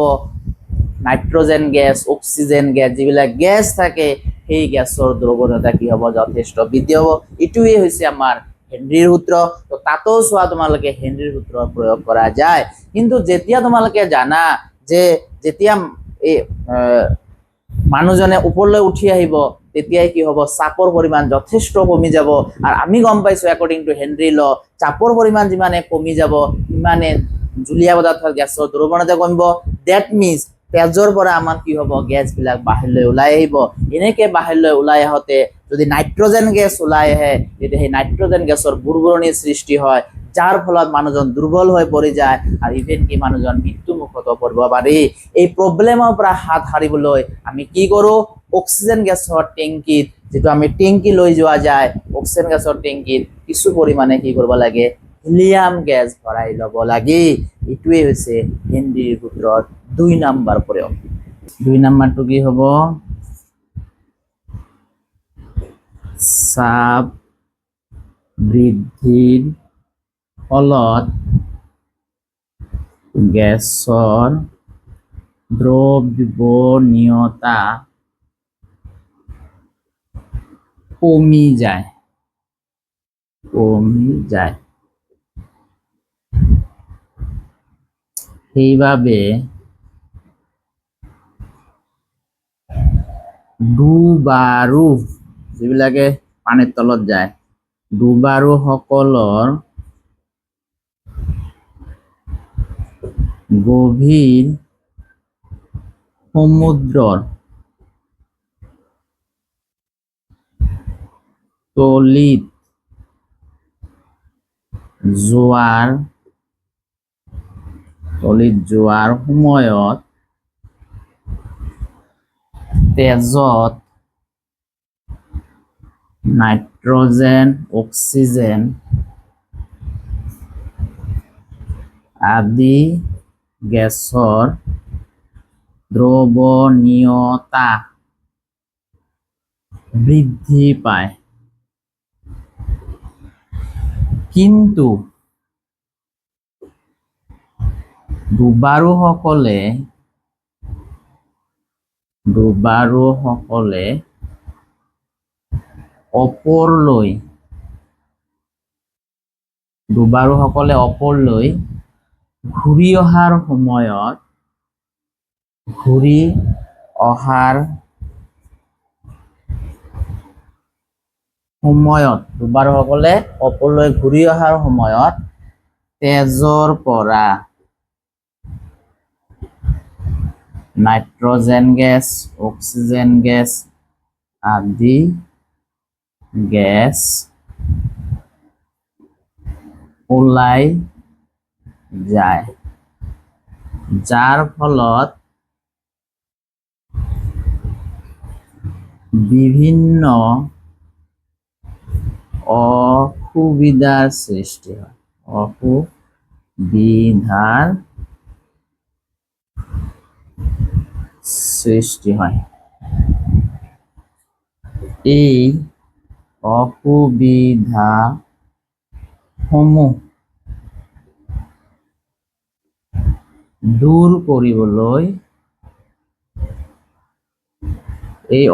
নাইট্ৰজেন গেছ অক্সিজেন গেছ যিবিলাক গেছ থাকে সেই গেছৰ দ্ৰৱণীয়তা কি হ'ব যথেষ্ট বৃদ্ধি হ'ব ইটোৱে হৈছে আমাৰ হেনৰীৰ সূত্ৰ তো তাতো চোৱা তোমালোকে হেনৰীৰ সূত্ৰ প্ৰয়োগ কৰা যায় কিন্তু যেতিয়া তোমালোকে জানা যে যেতিয়া এই মানুহজনে ওপৰলৈ উঠি আহিব তেতিয়াই কি হ'ব চাপৰ পৰিমাণ যথেষ্ট কমি যাব আৰু আমি গম পাইছো একৰ্ডিং টু হেনৰী ল চাপৰ পৰিমাণ যিমানে কমি যাব সিমানে জুলীয়া পদাৰ্থৰ গেছৰ দ্ৰৱণীয়তা কমিব দ্যাট মিন্স তেজৰ পৰা আমাৰ কি হ'ব গেছ বিলাক বাহিৰলৈ ওলাই আহিব এনেকে বাহিৰলৈ ওলাই আহতে যদি নাইট্ৰজেন গেছ ওলাই আহে তেতিয়া সেই নাইট্ৰজেন গেছৰ বুৰবুৰণিৰ সৃষ্টি হয় যাৰ ফলত মানুহজন দুৰ্বল হৈ পৰি যায় আৰু ইভেন কি মানুহজন মৃত্যু মুখত পৰিব পাৰি এই প্ৰব্লেমৰ পৰা হাত সাৰিবলৈ আমি কি কৰো অক্সিজেন গেছৰ টেংকিত যেটো আমি টেংকি লৈ যোৱা যায় অক্সিজেন গেছৰ টেংকিত কিছু পৰিমাণে কি কৰিব লাগে হিলিয়াম গেছ ভৰাই ল'ব লাগে ইটোৱে হৈছে হেনৰীৰ সূত্ৰৰ 2 নম্বৰ প্ৰয়োগ 2 নম্বৰটো কি হ'ব চাপ বৃদ্ধিৰ ফলত গেছৰ দ্ৰৱণীয়তা কমি যায় সেইবাবে ডুবাৰু যিবিলাকে পানীৰ তলত যায় ডুবাৰু সকলৰ গভীৰ সমুদ্ৰৰ তলিত জোৱাৰ সময়ত তেজত নাইট্ৰজেন অক্সিজেন আদি গেছৰ দ্ৰৱণীয়তা বৃদ্ধি পায় কিন্তু ডুবাৰুসকলে ওপৰলৈ ঘূৰি অহাৰ সময়ত ডুবাৰুসকলে ওপৰলৈ ঘূৰি অহাৰ সময়ত তেজৰ পৰা নাইট্ৰজেন গেছ অক্সিজেন গেছ আদি গেছ ওলাই যায় যাৰ ফলত বিভিন্ন অসুবিধাৰ সৃষ্টি হয় এই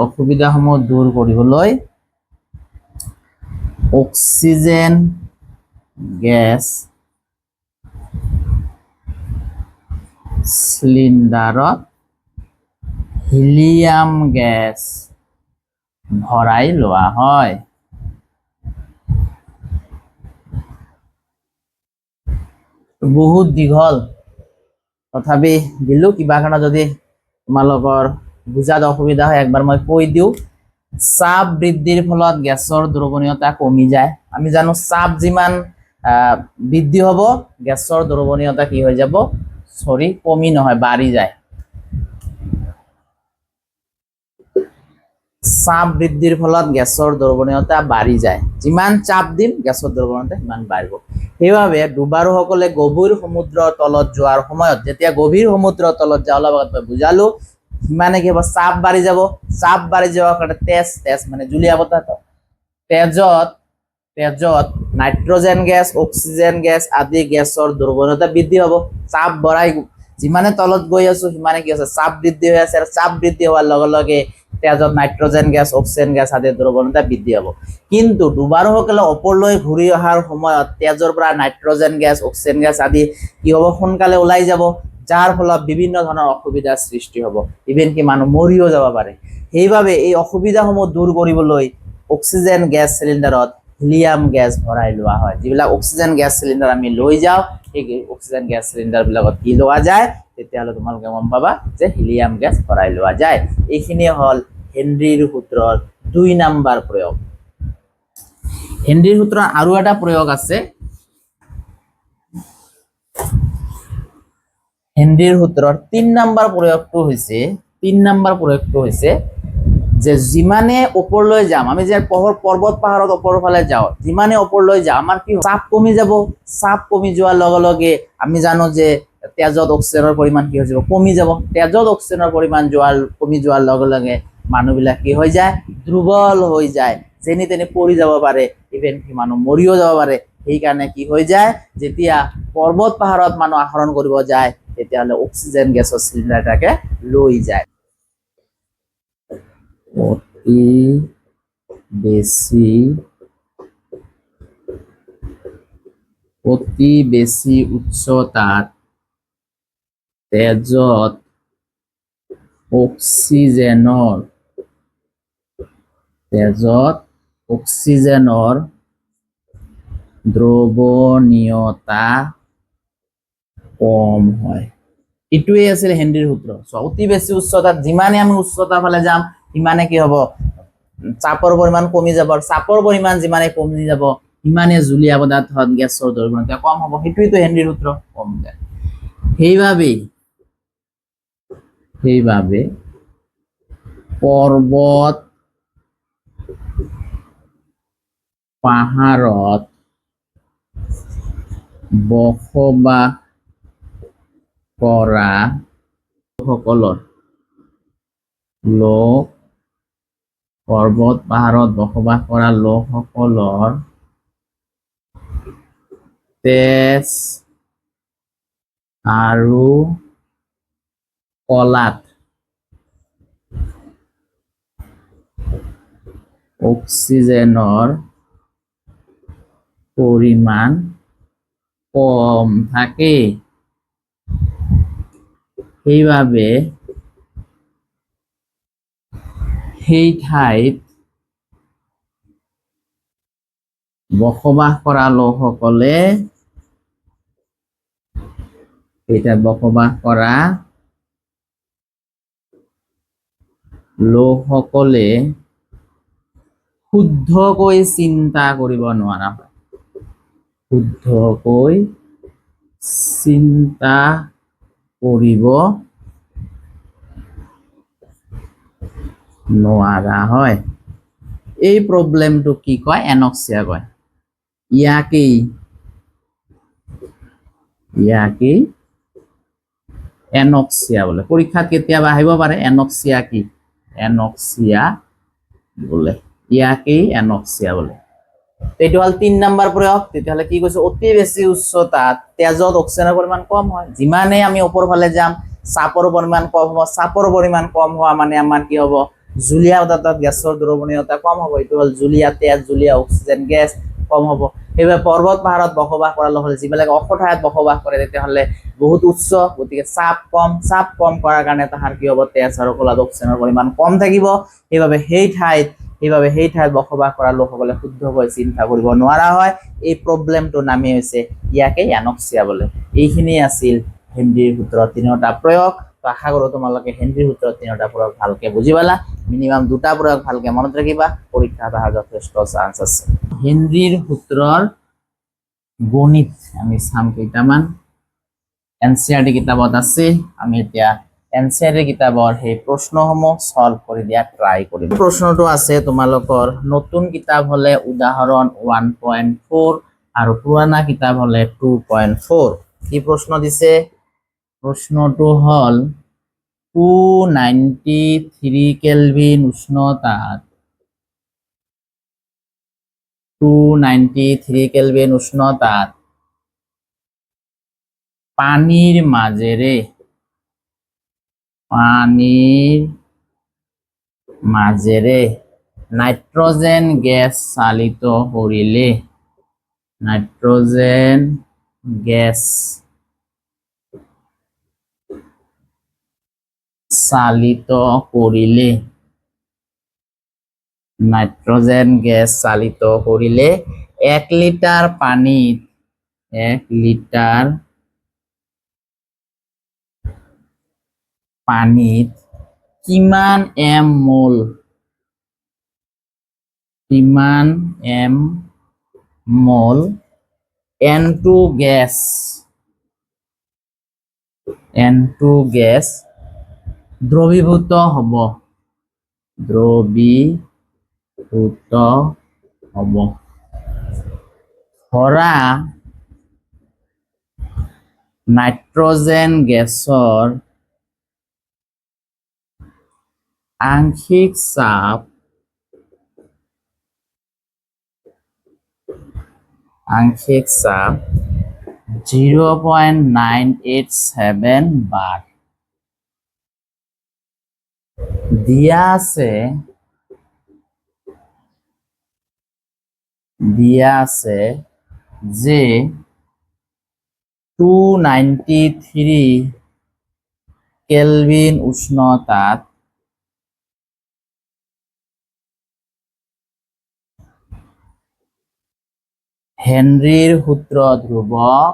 অসুবিধাসমূহ দূৰ কৰিবলৈ অক্সিজেন গেছ সিলিন্ডাৰত হিলিয়াম গেছ ভৰাই লোৱা হয় বহুত দীঘল তথাপি দিলো কিবা কাৰণে যদি তোমালোকৰ বুজাত অসুবিধা হয় একবাৰ মই কৈ দিও চাপ বৃদ্ধিৰ ফলত গেছৰ দ্ৰৱণীয়তা কমি যায় আমি জানো চাপ যিমান বৃদ্ধি হব, গেছৰ দ্ৰৱণীয়তা কি হৈ যাব, সৰি কমি নহয় বাঢ়ি যায়। চাপ বৃদ্ধিৰ ফলত গেছৰ দ্ৰৱণীয়তা বাঢ়ি যায়, যিমান চাপ দিম গেছৰ দ্ৰৱণীয়তা সিমান বাঢ়িব। সেইবাবে ডুবাৰুসকলে গভীৰ সমুদ্ৰৰ তলত যোৱাৰ সময়ত, যেতিয়া গভীৰ সমুদ্ৰৰ তলত যাওঁ অলপ আগত মই বুজালো, সিমানে কি হ'ব, চাপ বাঢ়ি যাব। চাপ বাঢ়ি যোৱাৰ কাৰণে তেজ মানে জুলীয়া বতাহ, তেজত নাইট্ৰজেন গেছ, অক্সিজেন গেছ আদি গেছৰ দ্ৰৱণীয়তা বৃদ্ধি হ'ব। চাপ বঢ়াই যিমানে তলত গৈ আছো সিমানে কি আছে, চাপ বৃদ্ধি হৈ আছে, আৰু চাপ বৃদ্ধি হোৱাৰ লগে লগে তেজত নাইট্ৰজেন গেছ, অক্সিজেন গেছ আদিৰ দ্ৰৱণীয়তা বৃদ্ধি হ'ব। কিন্তু ডুবাৰুসকলে ওপৰলৈ ঘূৰি অহাৰ সময়ত তেজৰ পৰা নাইট্ৰজেন গেছ, অক্সিজেন গেছ আদি কি হ'ব, সোনকালে ওলাই যাব, যাৰ ফলত বিভিন্ন ধৰণৰ অসুবিধাৰ সৃষ্টি হ'ব, ইভেন কি মানুহ মৰিও যাব পাৰে। সেইবাবে এই অসুবিধাসমূহ দূৰ কৰিবলৈ অক্সিজেন গেছ চিলিণ্ডাৰত হিলিয়াম গেছ ভৰাই লোৱা হয়। যিবিলাক অক্সিজেন গেছ চিলিণ্ডাৰ আমি লৈ যাওঁ, সেই অক্সিজেন গেছ চিলিণ্ডাৰ বিলাকত কি লোৱা যায়, তেতিয়াহ'লে তোমালোকে গম পাবা যে হিলিয়াম গেছ ভৰাই লোৱা যায়। এইখিনি হ'ল হেনৰীৰ সূত্ৰৰ 2 নম্বৰ প্ৰয়োগ। হেনৰীৰ সূত্ৰৰ আৰু এটা প্ৰয়োগ আছে। হেনৰীৰ সূত্ৰৰ 3 নম্বৰ প্ৰয়োগটো হৈছে যে যিমানে ওপৰলৈ যাম, আমি যে পৰ্বত পাহাৰত ওপৰৰ ফালে যাওঁ, যিমানে ওপৰলৈ যাওঁ আমাৰ কি চাপ কমি যাব। চাপ কমি যোৱাৰ লগে লগে আমি জানো যে তেজত অক্সিজেনৰ পৰিমাণ কি হৈ যাব, কমি যাব। তেজত অক্সিজেনৰ পৰিমাণ কমি যোৱাৰ লগে লগে মানুহবিলাক কি হৈ যায়, দুৰ্বল হৈ যায়, যেনি তেনি পৰি যাব পাৰে, ইভেন কি মানুহ মৰিও যাব পাৰে। সেইকাৰণে কি হৈ যায়, যেতিয়া পৰ্বত পাহাৰত মানুহ আহৰণ কৰিব যায়, তেতিয়াহ'লে অক্সিজেন গেছৰ চিলিণ্ডাৰ এটাকে লৈ যায়। অতি বেছি উচ্চতাত তেজত অক্সিজেনৰ দ্ৰৱণীয়তা কম হয়। এইটোৱে আছিল হেনৰীৰ সূত্ৰ। অতি বেছি উচ্চতাত, যিমানে আমি উচ্চতাৰ ফালে যাম সিমানে কি হ'ব, চাপৰ পৰিমাণ কমি যাব, আৰু চাপৰ পৰিমাণ যিমানে কমি যাব সিমানে জুলীয়া পদাৰ্থত গেছৰ দ্ৰৱণীয়তা কম হ'ব। সেইটোৱেতো হেনৰীৰ সূত্ৰ, কম যায়। সেইবাবে পৰ্বত পাহাৰত বসবাস কৰা লোকসকলৰ তেজ আৰু কলাত অক্সিজেনৰ পৰিমাণ কম থাকে। সেইবাবে সেই ঠাইত বসবাস কৰা লোকসকলে শুদ্ধকৈ চিন্তা কৰিব নোৱাৰা হয়। এই প্ৰব্লেমটো কি কয়, এনক্সিয়া কয়। ইয়াকেই এনক্সিয়া বোলে। পৰীক্ষাত কেতিয়াবা আহিব পাৰে, এনক্সিয়া বোলে। ইয়াকেই এনক্সিয়া বোলে। এইটো হ'ল 3 নম্বৰ প্ৰয়োগ। তেতিয়াহ'লে কি কৈছো, অতি বেছি উচ্চতাত তেজত অক্সিজেনৰ পৰিমাণ কম হয়। যিমানে আমি ওপৰ ফালে যাম চাপৰ পৰিমাণ কম হ'ব। চাপৰ পৰিমাণ কম হোৱা মানে আমাৰ কি হ'ব, জুলীয়া পদাৰ্থত গেছৰ দ্ৰৱণীয়তা কম হ'ব। এইটো হ'ল জুলীয়া তেজ, জুলীয়া অক্সিজেন গেছ কম হ'ব। সেইবাবে পৰ্বত পাহাৰত বসবাস কৰা লোকসকলে, যিবিলাকে ওখ ঠাইত বসবাস কৰে, তেতিয়াহ'লে বহুত উচ্চ, গতিকে চাপ কম কৰাৰ কাৰণে তাহাৰ কি হ'ব, তেজ আৰু কলাত অক্সিজেনৰ পৰিমাণ কম থাকিব। সেইবাবে সেই ঠাইত বসবাস কৰা লোকসকলে শুদ্ধকৈ চিন্তা কৰিব নোৱাৰা হয়। এই প্ৰব্লেমটোৰ নামেই হৈছে ইয়াকে এনক্সিয়া বোলে। এইখিনি আছিল হেনৰীৰ সূত্ৰৰ 3টা প্ৰয়োগ। আশা কৰোঁ তোমালোকে হেনৰীৰ সূত্ৰৰ 3টা প্ৰয়োগ ভালকে বুজি পালা। মিনিমাম 2টা প্ৰয়োগ ভালকে মনত ৰাখিবা, পৰীক্ষাত অহাৰ যথেষ্ট চান্স আছে। হেনৰীৰ সূত্ৰৰ গণিত আমি চাম কেইটামান এনচিআৰটি কিতাপত আছে আমি এতিয়া এনচিআৰটি কিতাপৰ সেই প্ৰশ্নসমূহ সলভ কৰি দিয়া ট্ৰাই কৰিম প্ৰশ্নটো আছে তোমালোকৰ নতুন কিতাপ হলে উদাহৰণ 1.4 আৰু পুৰণা কিতাপ হলে 2.4 কি প্ৰশ্ন দিছে প্ৰশ্নটো হল 293 কেলভিন উষ্ণতাত 293 কেলভিন উষ্ণতাত পানীৰ মাজেৰে নাইট্ৰজেন গেছ চালিত কৰিলে নাইট্ৰজেন গেছ চালিত কৰিলে 1 লিটাৰ পানীত 1 লিটাৰ পানীত কিমান মল N2 গেছ দ্ৰবীভূত হ'ব ধৰা নাইট্ৰজেন গেছৰ আংশিক চাপ 0.987 bar দিয়া আছে যে 293 কেলভিন উষ্ণতাত হেনরির সূত্র ধ্রুবক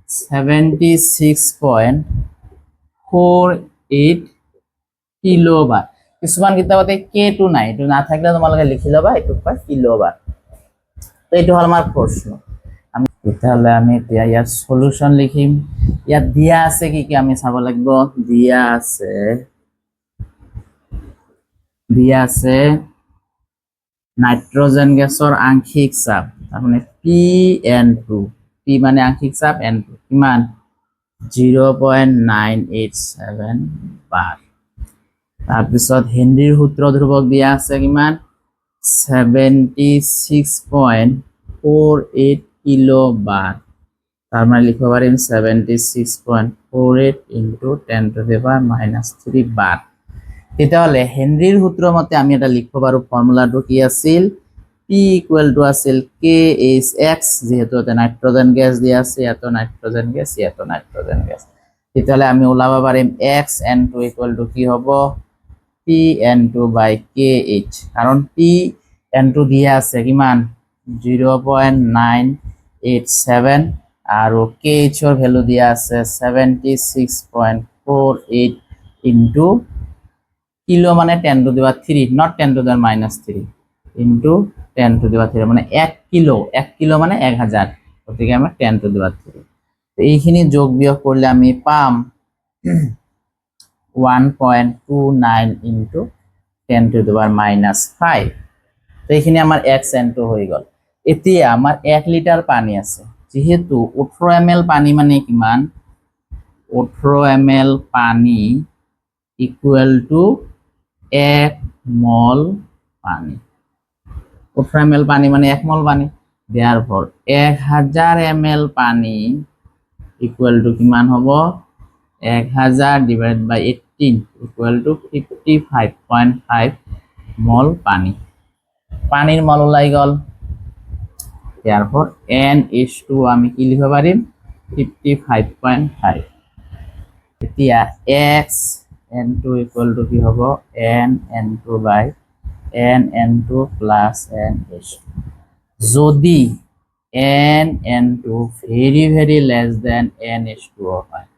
76.48 কিলোবাৰ কিছুমান কিতাপতে K2 নাই এটো না থাকলে তোমালোকে লিখি লবা এটো কয় কিলোবাৰ তো এটো হল আমাৰ প্ৰশ্ন আমি তেতিয়াহলে আমি এতিয়া ইয়াৰ সলিউশন লিখিম ইয়াত দিয়া আছে কি কি আমি চাব লাগিব দিয়া আছে নাইট্রোজেন গ্যাসৰ আংশিক চাপ মানে PN2 P মানে আংশিক চাপ N2 কিমান 0.987 bar তাৰপিছত হেনৰিৰ সূত্ৰ ধ্ৰুবক দিয়া আছে কিমান 76.48 কিলোবাৰ তাৰ মানে লিখিব পাৰিম 76.48 into 10 to the power -3 bar তেতিয়াহলে হেনৰিৰ সূত্ৰ মতে আমি এটা লিখিব পাৰো ফৰ্মুলাটো কি আছিল P equal to আছিল KHX যেহেতু এটা নাইট্ৰোজেন গ্যাস দিয়া আছে এত নাইট্ৰোজেন গ্যাস তেতিয়াহলে আমি ওলাব পাৰিম XN2 equal to কি হ'ব PN2 by KH কাৰণ PN2 দিয়া আছে কিমান 0.987 আৰু KH এর ভ্যালু দিয়া আছে 76.48 into কিলো মানে 10 to the power 3 not 10 to the power -3 into 10 to the power 3 মানে 1 কিলো মানে 1000 ওদিকে আমরা 10 to the power 3 তো এইখিনি যোগ বিয়োগ করলে আমি পাম 1.29 into 10 to the power -5 তো এইখিনি আমার XN2 হয়ে গেল এতিয়া আমার 1 লিটার পানি আছে যেহেতু 18 ml পানি মানে কিমান 18 ml পানি equal to 1 মল পানি 18 ml পানি মানে 1 মল পানি therefore 1000 ml পানি equal to কিমান হবে 1000 divided by 18 equal to 55.5 মল পানি পানির মল ওলাই গল therefore NH2 আমি কি লিখব পারিম 55.5 এতিয়া XN2 equal to কি হবো NN2 by NN2 plus NH2 যদি NN2 very less than NH2 হয়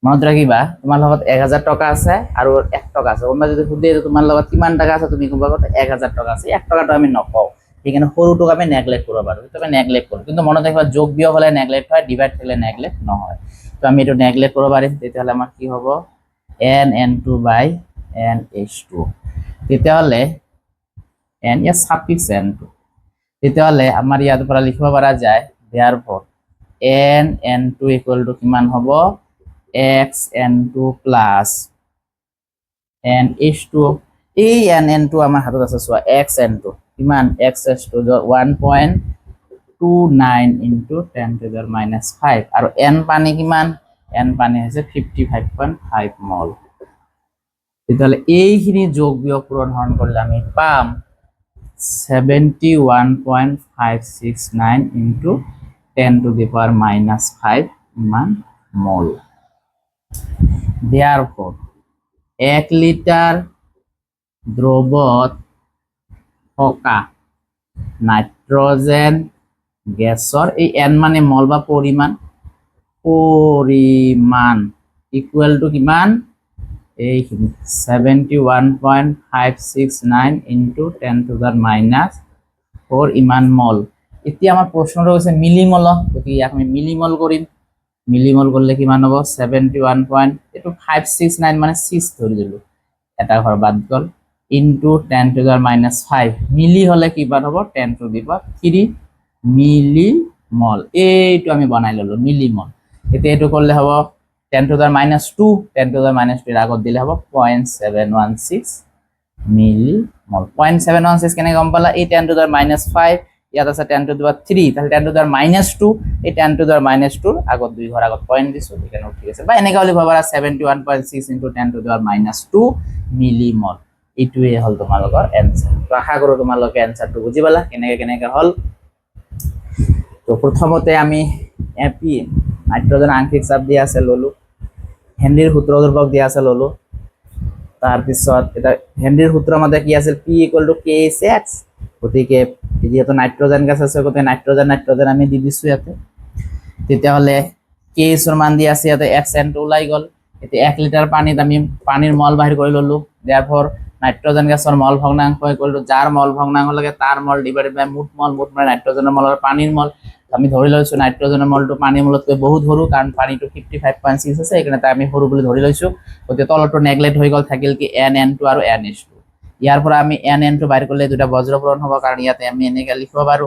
মনত ৰাখিবা তোমাৰ লগত 1000 টকা আছে আৰু 1 টকা আছে। কোনোবাই যদি সুধে যে তোমাৰ লগত কিমান টকা আছে, তুমি ক'বা 1000 টকা আছে, 1 টকাটো আমি নকওঁ, সেইকাৰণে সৰুটোক আমি নেগলেক্ট কৰিব পাৰোঁ, সেইটো আমি নেগলেক্ট কৰোঁ। কিন্তু মনত ৰাখিবা যোগ বিয়োগ হ'লে নেগলেক্ট হয়, ডিভাইড থাকিলে নেগলেক্ট নহয়। তো আমি এইটো নেগলেক্ট কৰিব পাৰিম। তেতিয়াহ'লে আমাৰ কি হ'ব NN2/NH2। তেতিয়াহ'লে n ইয়াত ছাফিক্স n2, তেতিয়াহ'লে আমাৰ ইয়াৰ পৰা লিখিব পৰা যায় therefore NN2 ইকুৱেল টু কিমান হ'ব XN2 প্লাছ NH2। এই NN2 আমাৰ হাতত আছে, চোৱা XN2 কিমান XH2 1.29 ইনটু 10⁻⁵ আৰু n পানী কিমান, n পানী হৈছে 55.5 মল। তেতিয়াহ'লে এইখিনি যোগ বিয়োগ পূৰণ হৰণ কৰিলে আমি পাম 71.569 ইনটু 10⁻⁵ ইমান মল। Therefore 1 লিটাৰ দ্ৰৱত থকা নাইট্ৰজেন গেছৰ এই n মানে মল বা পৰিমাণ ইকুৱেল টু কিমান, এইখিনি 71.569 ইনটু 10⁻⁴ ইমান মল। এতিয়া আমাৰ প্ৰশ্নটো হৈছে মিলিমল, গতিকে ইয়াক আমি মিলিমল কৰিম। মিলিমল কৰলে কিমান হ'ব 71.569 মানে 6 ধৰি দিলো, এটা ঘৰ বাদ গ'ল, ইনটু 10⁻⁵ মিলি হলে কিমান হ'ব 10⁻³ মিলি মল। এইটো আমি বনাই ললো মিলি মল। এতিয়া এইটো করলে হ'ব 10⁻², 10⁻² এর আগত দিলে হ'ব 0.716 মিলি মল। 0.716 কেনে গম পালা, এই 10⁻⁵ ইয়াত আছে 10⁻³ তাহলে 10⁻², এই 10⁻² আগত 2 ঘর আগত পয়েন্ট দিছো, এখানে ঠিক আছে। বা এনেকা লিখব পারা 71.6 ইনটু 10⁻² মিলি মল। এইটোৱে হল তোমালোকৰ এনসাৰ। তো আশা কৰো তোমালোকে এনসাৰটো বুজি পালা কেনেকে হল। তো প্ৰথমতে আমি এপি নাইট্ৰজেন আংশিক চাপ দিয়া আছে ললো, হেনৰিৰ সূত্ৰ দুৰ্বক দিয়া আছে ললো, তাৰপিছত এটা হেনৰিৰ সূত্ৰৰ মতে কি আছিল P = KH, গতিকে যেহেতু নাইট্রোজেন গ্যাস আছে গতিকে নাইট্রোজেন আমি দি দিছো ইয়াতে। তেতিয়াহ'লে KH এর মান দি আছে ইয়াতে XN2 ওলাই গ'ল। এতিয়া 1 লিটাৰ পানীত আমি পানীৰ মল বাহিৰ কৰি ললো, therefore নাইট্ৰোজেন গ্যাসৰ মল ভগ্নাংশ ইকুৱেল টু যাৰ মল ভগ্নাংশ লাগে তাৰ মল ডিভাইডেড বাই মুঠ মল মানে নাইট্ৰোজেনৰ মল আৰু পানীৰ মল। আমি ধৰি লৈছো নাইট্ৰোজেনৰ মলটো পানীৰ মলতকৈ বহুত সৰু, কাৰণ পানীটো 55.6 আছে, সেইকাৰণে আমি সৰু বুলি ধৰি লৈছো। গতিকে তলটো নেগলেক্ট হৈ গ'ল, থাকিল কি NN2 আৰু NH2। ইয়াৰ পৰা আমি NN2 বাহিৰ কৰিলে দুটা বজ্ৰ পূৰণ হ'ব, কাৰণ ইয়াতে আমি এনেকৈ লিখিব পাৰো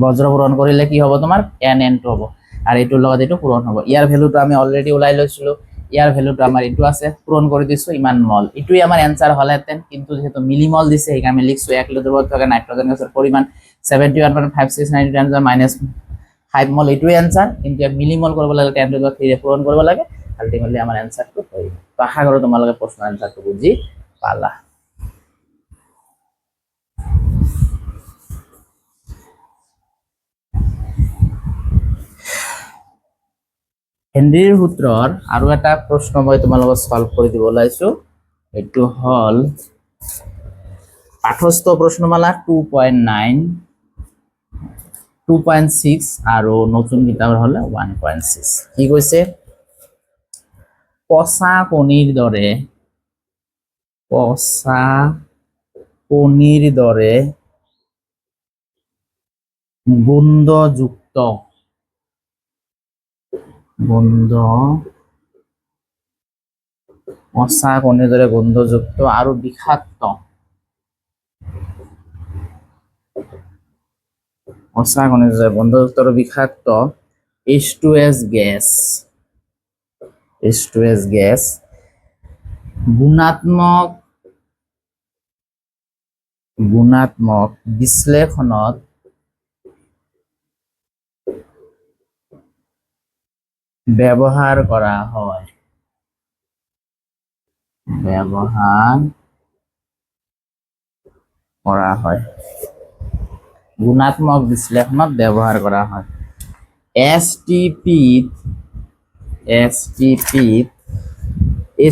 বজ্ৰ পূৰণ কৰিলে কি হ'ব তোমাৰ NN2 হ'ব, আৰু এইটোৰ লগত এইটো পূৰণ হ'ব। ইয়াৰ ভ্যালুটো আমি অলৰেডি ওলাই লৈছিলো, ইয়াৰ ভ্যালুটো আমাৰ এইটো আছে, পূৰণ কৰি দিছো ইমান মল। এইটোই আমাৰ এনসাৰ হলহেতেন, কিন্তু যেহেতু মিলিমল দিছে সেইকাৰণে আমি লিখছো 1 লিটাৰ দ্ৰৱত থকা নাইট্ৰোজেন গ্যাসেৰ পৰিমাণ 71.569 মল, এইটোই এনসাৰ। কিন্তু মিলিমল কৰিব লাগে 10⁻³ পূৰণ কৰিব লাগে, আলটিমেটলি আমাৰ এনসাৰটো হৈ গ'ল। তো আশা কৰো তোমালোকে প্ৰশ্নৰ এনসাৰটো বুজি পালা। হেনৰিৰ সূত্ৰৰ আৰু এটা প্ৰশ্ন মই তোমালোকক সলভ কৰি দিব ওলাইছো, এইটো হল পাঠস্থ প্ৰশ্নমালা 2.9, 2.6 আৰু নতুন কিতাপৰ হলে 1.6। কি কৈছে, পচা কণীৰ দৰে গোন্ধযুক্ত আৰু বিষাক্ত H2S গ্যাস গুণাত্মক বিশ্লেষণত ব্যবহাৰ কৰা হয়, গুণাত্মক বিশ্লেষণত ব্যবহাৰ কৰা হয়। STP-ত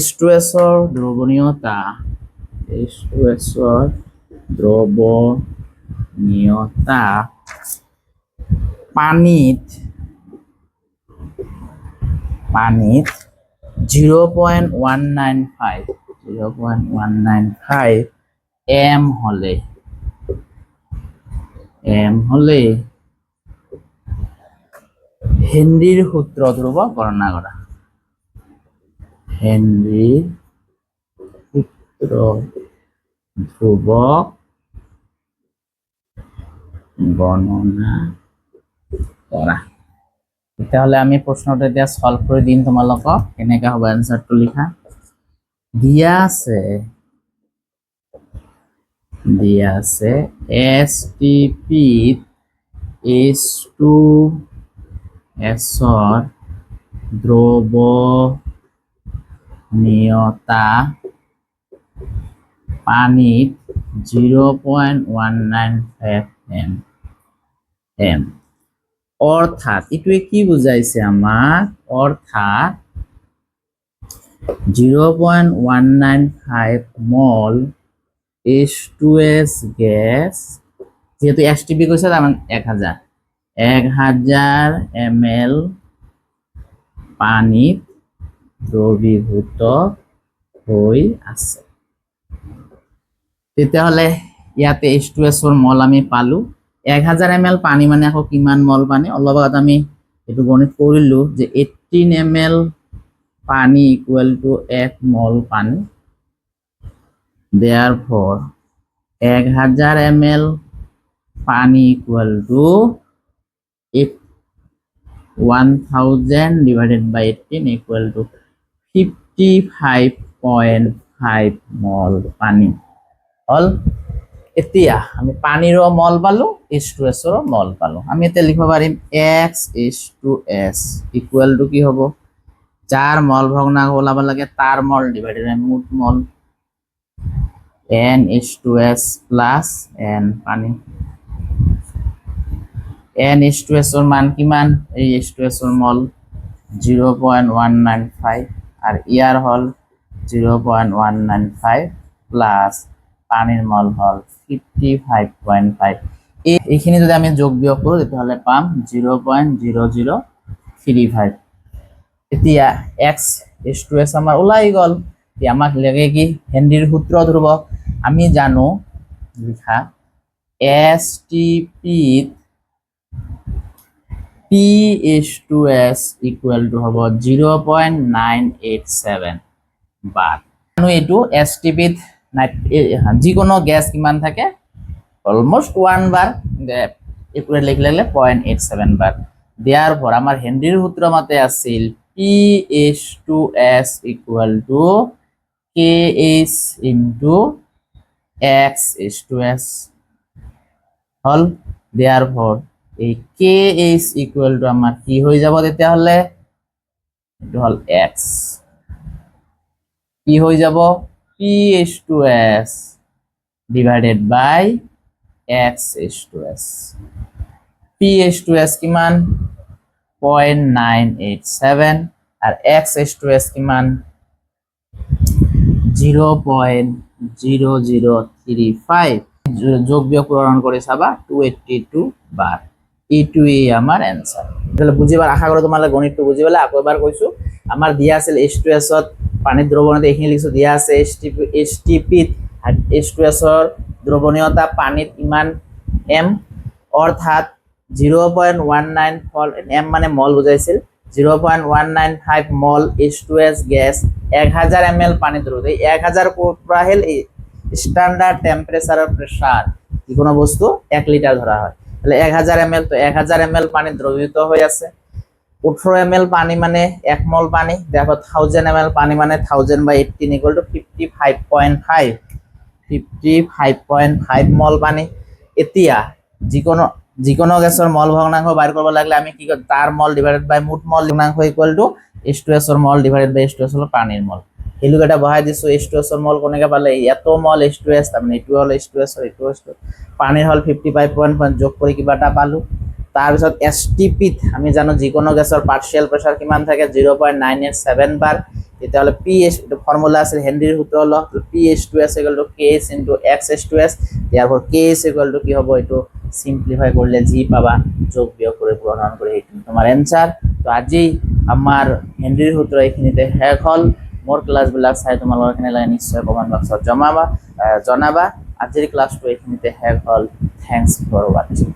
H2S ৰ দ্ৰৱণীয়তা পানীত পানীত 0.195 এম হলে হেনরির সূত্র ধ্রুবক গণনা করা। হেনরির সূত্র ধ্রুবক গণনা করা। তাহলে আমি প্রশ্নটা এতিয়া সলভ কৰি দিম তোমালোকক কেনেকৈ হ'ব এনসারটো লিখা। দিয়া আছে STP H2S দ্রবণীয়তা পানিত 0.195 m। অর্থাৎ এটুৱে কি বুজাইছে আমাক, অর্থাৎ 0.195 মল H2S গ্যাস, যেহেতু STP কৈছে তার মানে 1000 ml পানিত দ্রবীভূত হৈ আছে। তেতিয়াহ'লে ইয়াতে H2S ৰ মল আমি পালো। 1000 ml পানী মানে আকৌ কিমান মল পানী, অলপ আগত আমি এইটো গণিত কৰিলো যে 18 ml পানী ইকুয়াল টু 1 মল পানী। therefore 1000 ml পানী equal to 1000 divided by 18 equal to 55.5 মল পানী হল। এতিয়া আমি পানীৰ মল পালো, H2S ৰ মল পালো। আমি এতিয়া লিখিব পাৰিম XH2S ইকুয়াল টু কি হ'ব, যাৰ মল ভগ্নাংশ ওলাব লাগে তাৰ মল ডিভাইডেড বাই মুঠ মল NH2S প্লাস N পানী। NH2S ৰ মান কিমান, এই H2S ৰ মল 0.195 আৰ ইয়াৰ হল 0.195 প্লাস পানিৰ মল হল 55.5। এইখিনি যদি আমি যোগ বিয়োগ কৰো তেতিয়াহ'লে পাম 0.0035। এতিয়া XH2S আমাৰ ওলাই গল। আমাক লাগে কি হেনৰিৰ সূত্র ধ্রুবক। আমি জানো লিখা STP PH2S equal to হব 0.987 বার। এইটো STP যিকোনো গ্যাস কিমান থাকে অলমোস্ট 1 বার, একুরেট লিখলে 0.87 বার। therefore আমার হেনরির সূত্র মতে আছিল PH2S equal to KH into XH2S hall. therefore এই KH equal to আমার কি হয়ে যাব তেতিয়াহলে, এটা হল X, কি হয়ে যাব PH2S divided by XH2S। PH2S কিমান 0.987 আর XH2S কিমান 0.0035। যোগ বিয়োগ পূরণ করে চাবা 282 বার। এইটোৱে আমাৰ এনসাৰ। তাহলে বুঝিবাৰ আশা কৰো তোমালে গণিতটো বুঝি পেলাই আকৌ এবাৰ কৈছো। আমাৰ দিয়া আছিল H2S ত পানীৰ দ্ৰৱণীয়তা এইখিনি লিখিছো, দিয়া আছে STP আৰ H2S ৰ দ্ৰৱণীয়তা পানীত ইমান m, অর্থাৎ 0.19 m মানে মল বুঝাইছিল, 0.195 মল H2S গ্যাস 1000 ml পানী দ্রবীভূত। এই 1000 পৰা আহিল স্ট্যান্ডার্ড টেম্পারেচার প্রেসার, যিকোনো বস্তু 1 লিটার ধরা হয়, তাহলে 1000 ml, তো 1000 ml পানি দ্রবীভূত হয়ে আছে। 18 ml পানি মানে 1 মল পানি, দেখো 1000 ml পানি মানে 1000 by 18 equal to 55.5 মল পানি। এতিয়া যিকোনো গ্যাসের মল ভগ্নাংশ বাইর করব লাগলে আমি কি করি, তার মল ডিভাইডেড বাই মুঠ মল ভগ্নাংশ ইকুয়াল টু H2S এর মল ডিভাইডেড বাই H2S হলো পানির মল। ভ্যালু এটা বহাই দিছো, H2S এর মল কোনেকে পালে, এত মল H2S, তার মানে এটু হলো H2S আর এটু H2S, পানির হল 55.5 যোগ করে কিবাটা পালো। তাৰপিছত STP আমি জানো যিকোনো গ্যাসের পার্শিয়াল প্রেসার কিমান থাকে 0.987 বার। তেতিয়াহলে PH ফর্মুলা আছে হেনরির সূত্র হলো PH2S = KH * XH2S। therefore KH = কি হবে, এটো সিম্পলিফাই করলে জি পাবা, যোগ বিয়োগ করে পূরণ করে, এই তোমার অ্যানসার। তো আজি আমাৰ হেনৰীৰ সূত্ৰ এইখিনিতে শেষ হ'ল মোৰ ক্লাছবিলাক চাই তোমালোকৰ কেনে লাগে নিশ্চয় কমেণ্ট বক্সত জনাবা আজিৰ ক্লাছটো এইখিনিতে শেষ হ'ল থেংকছ ফৰ ৱাচিং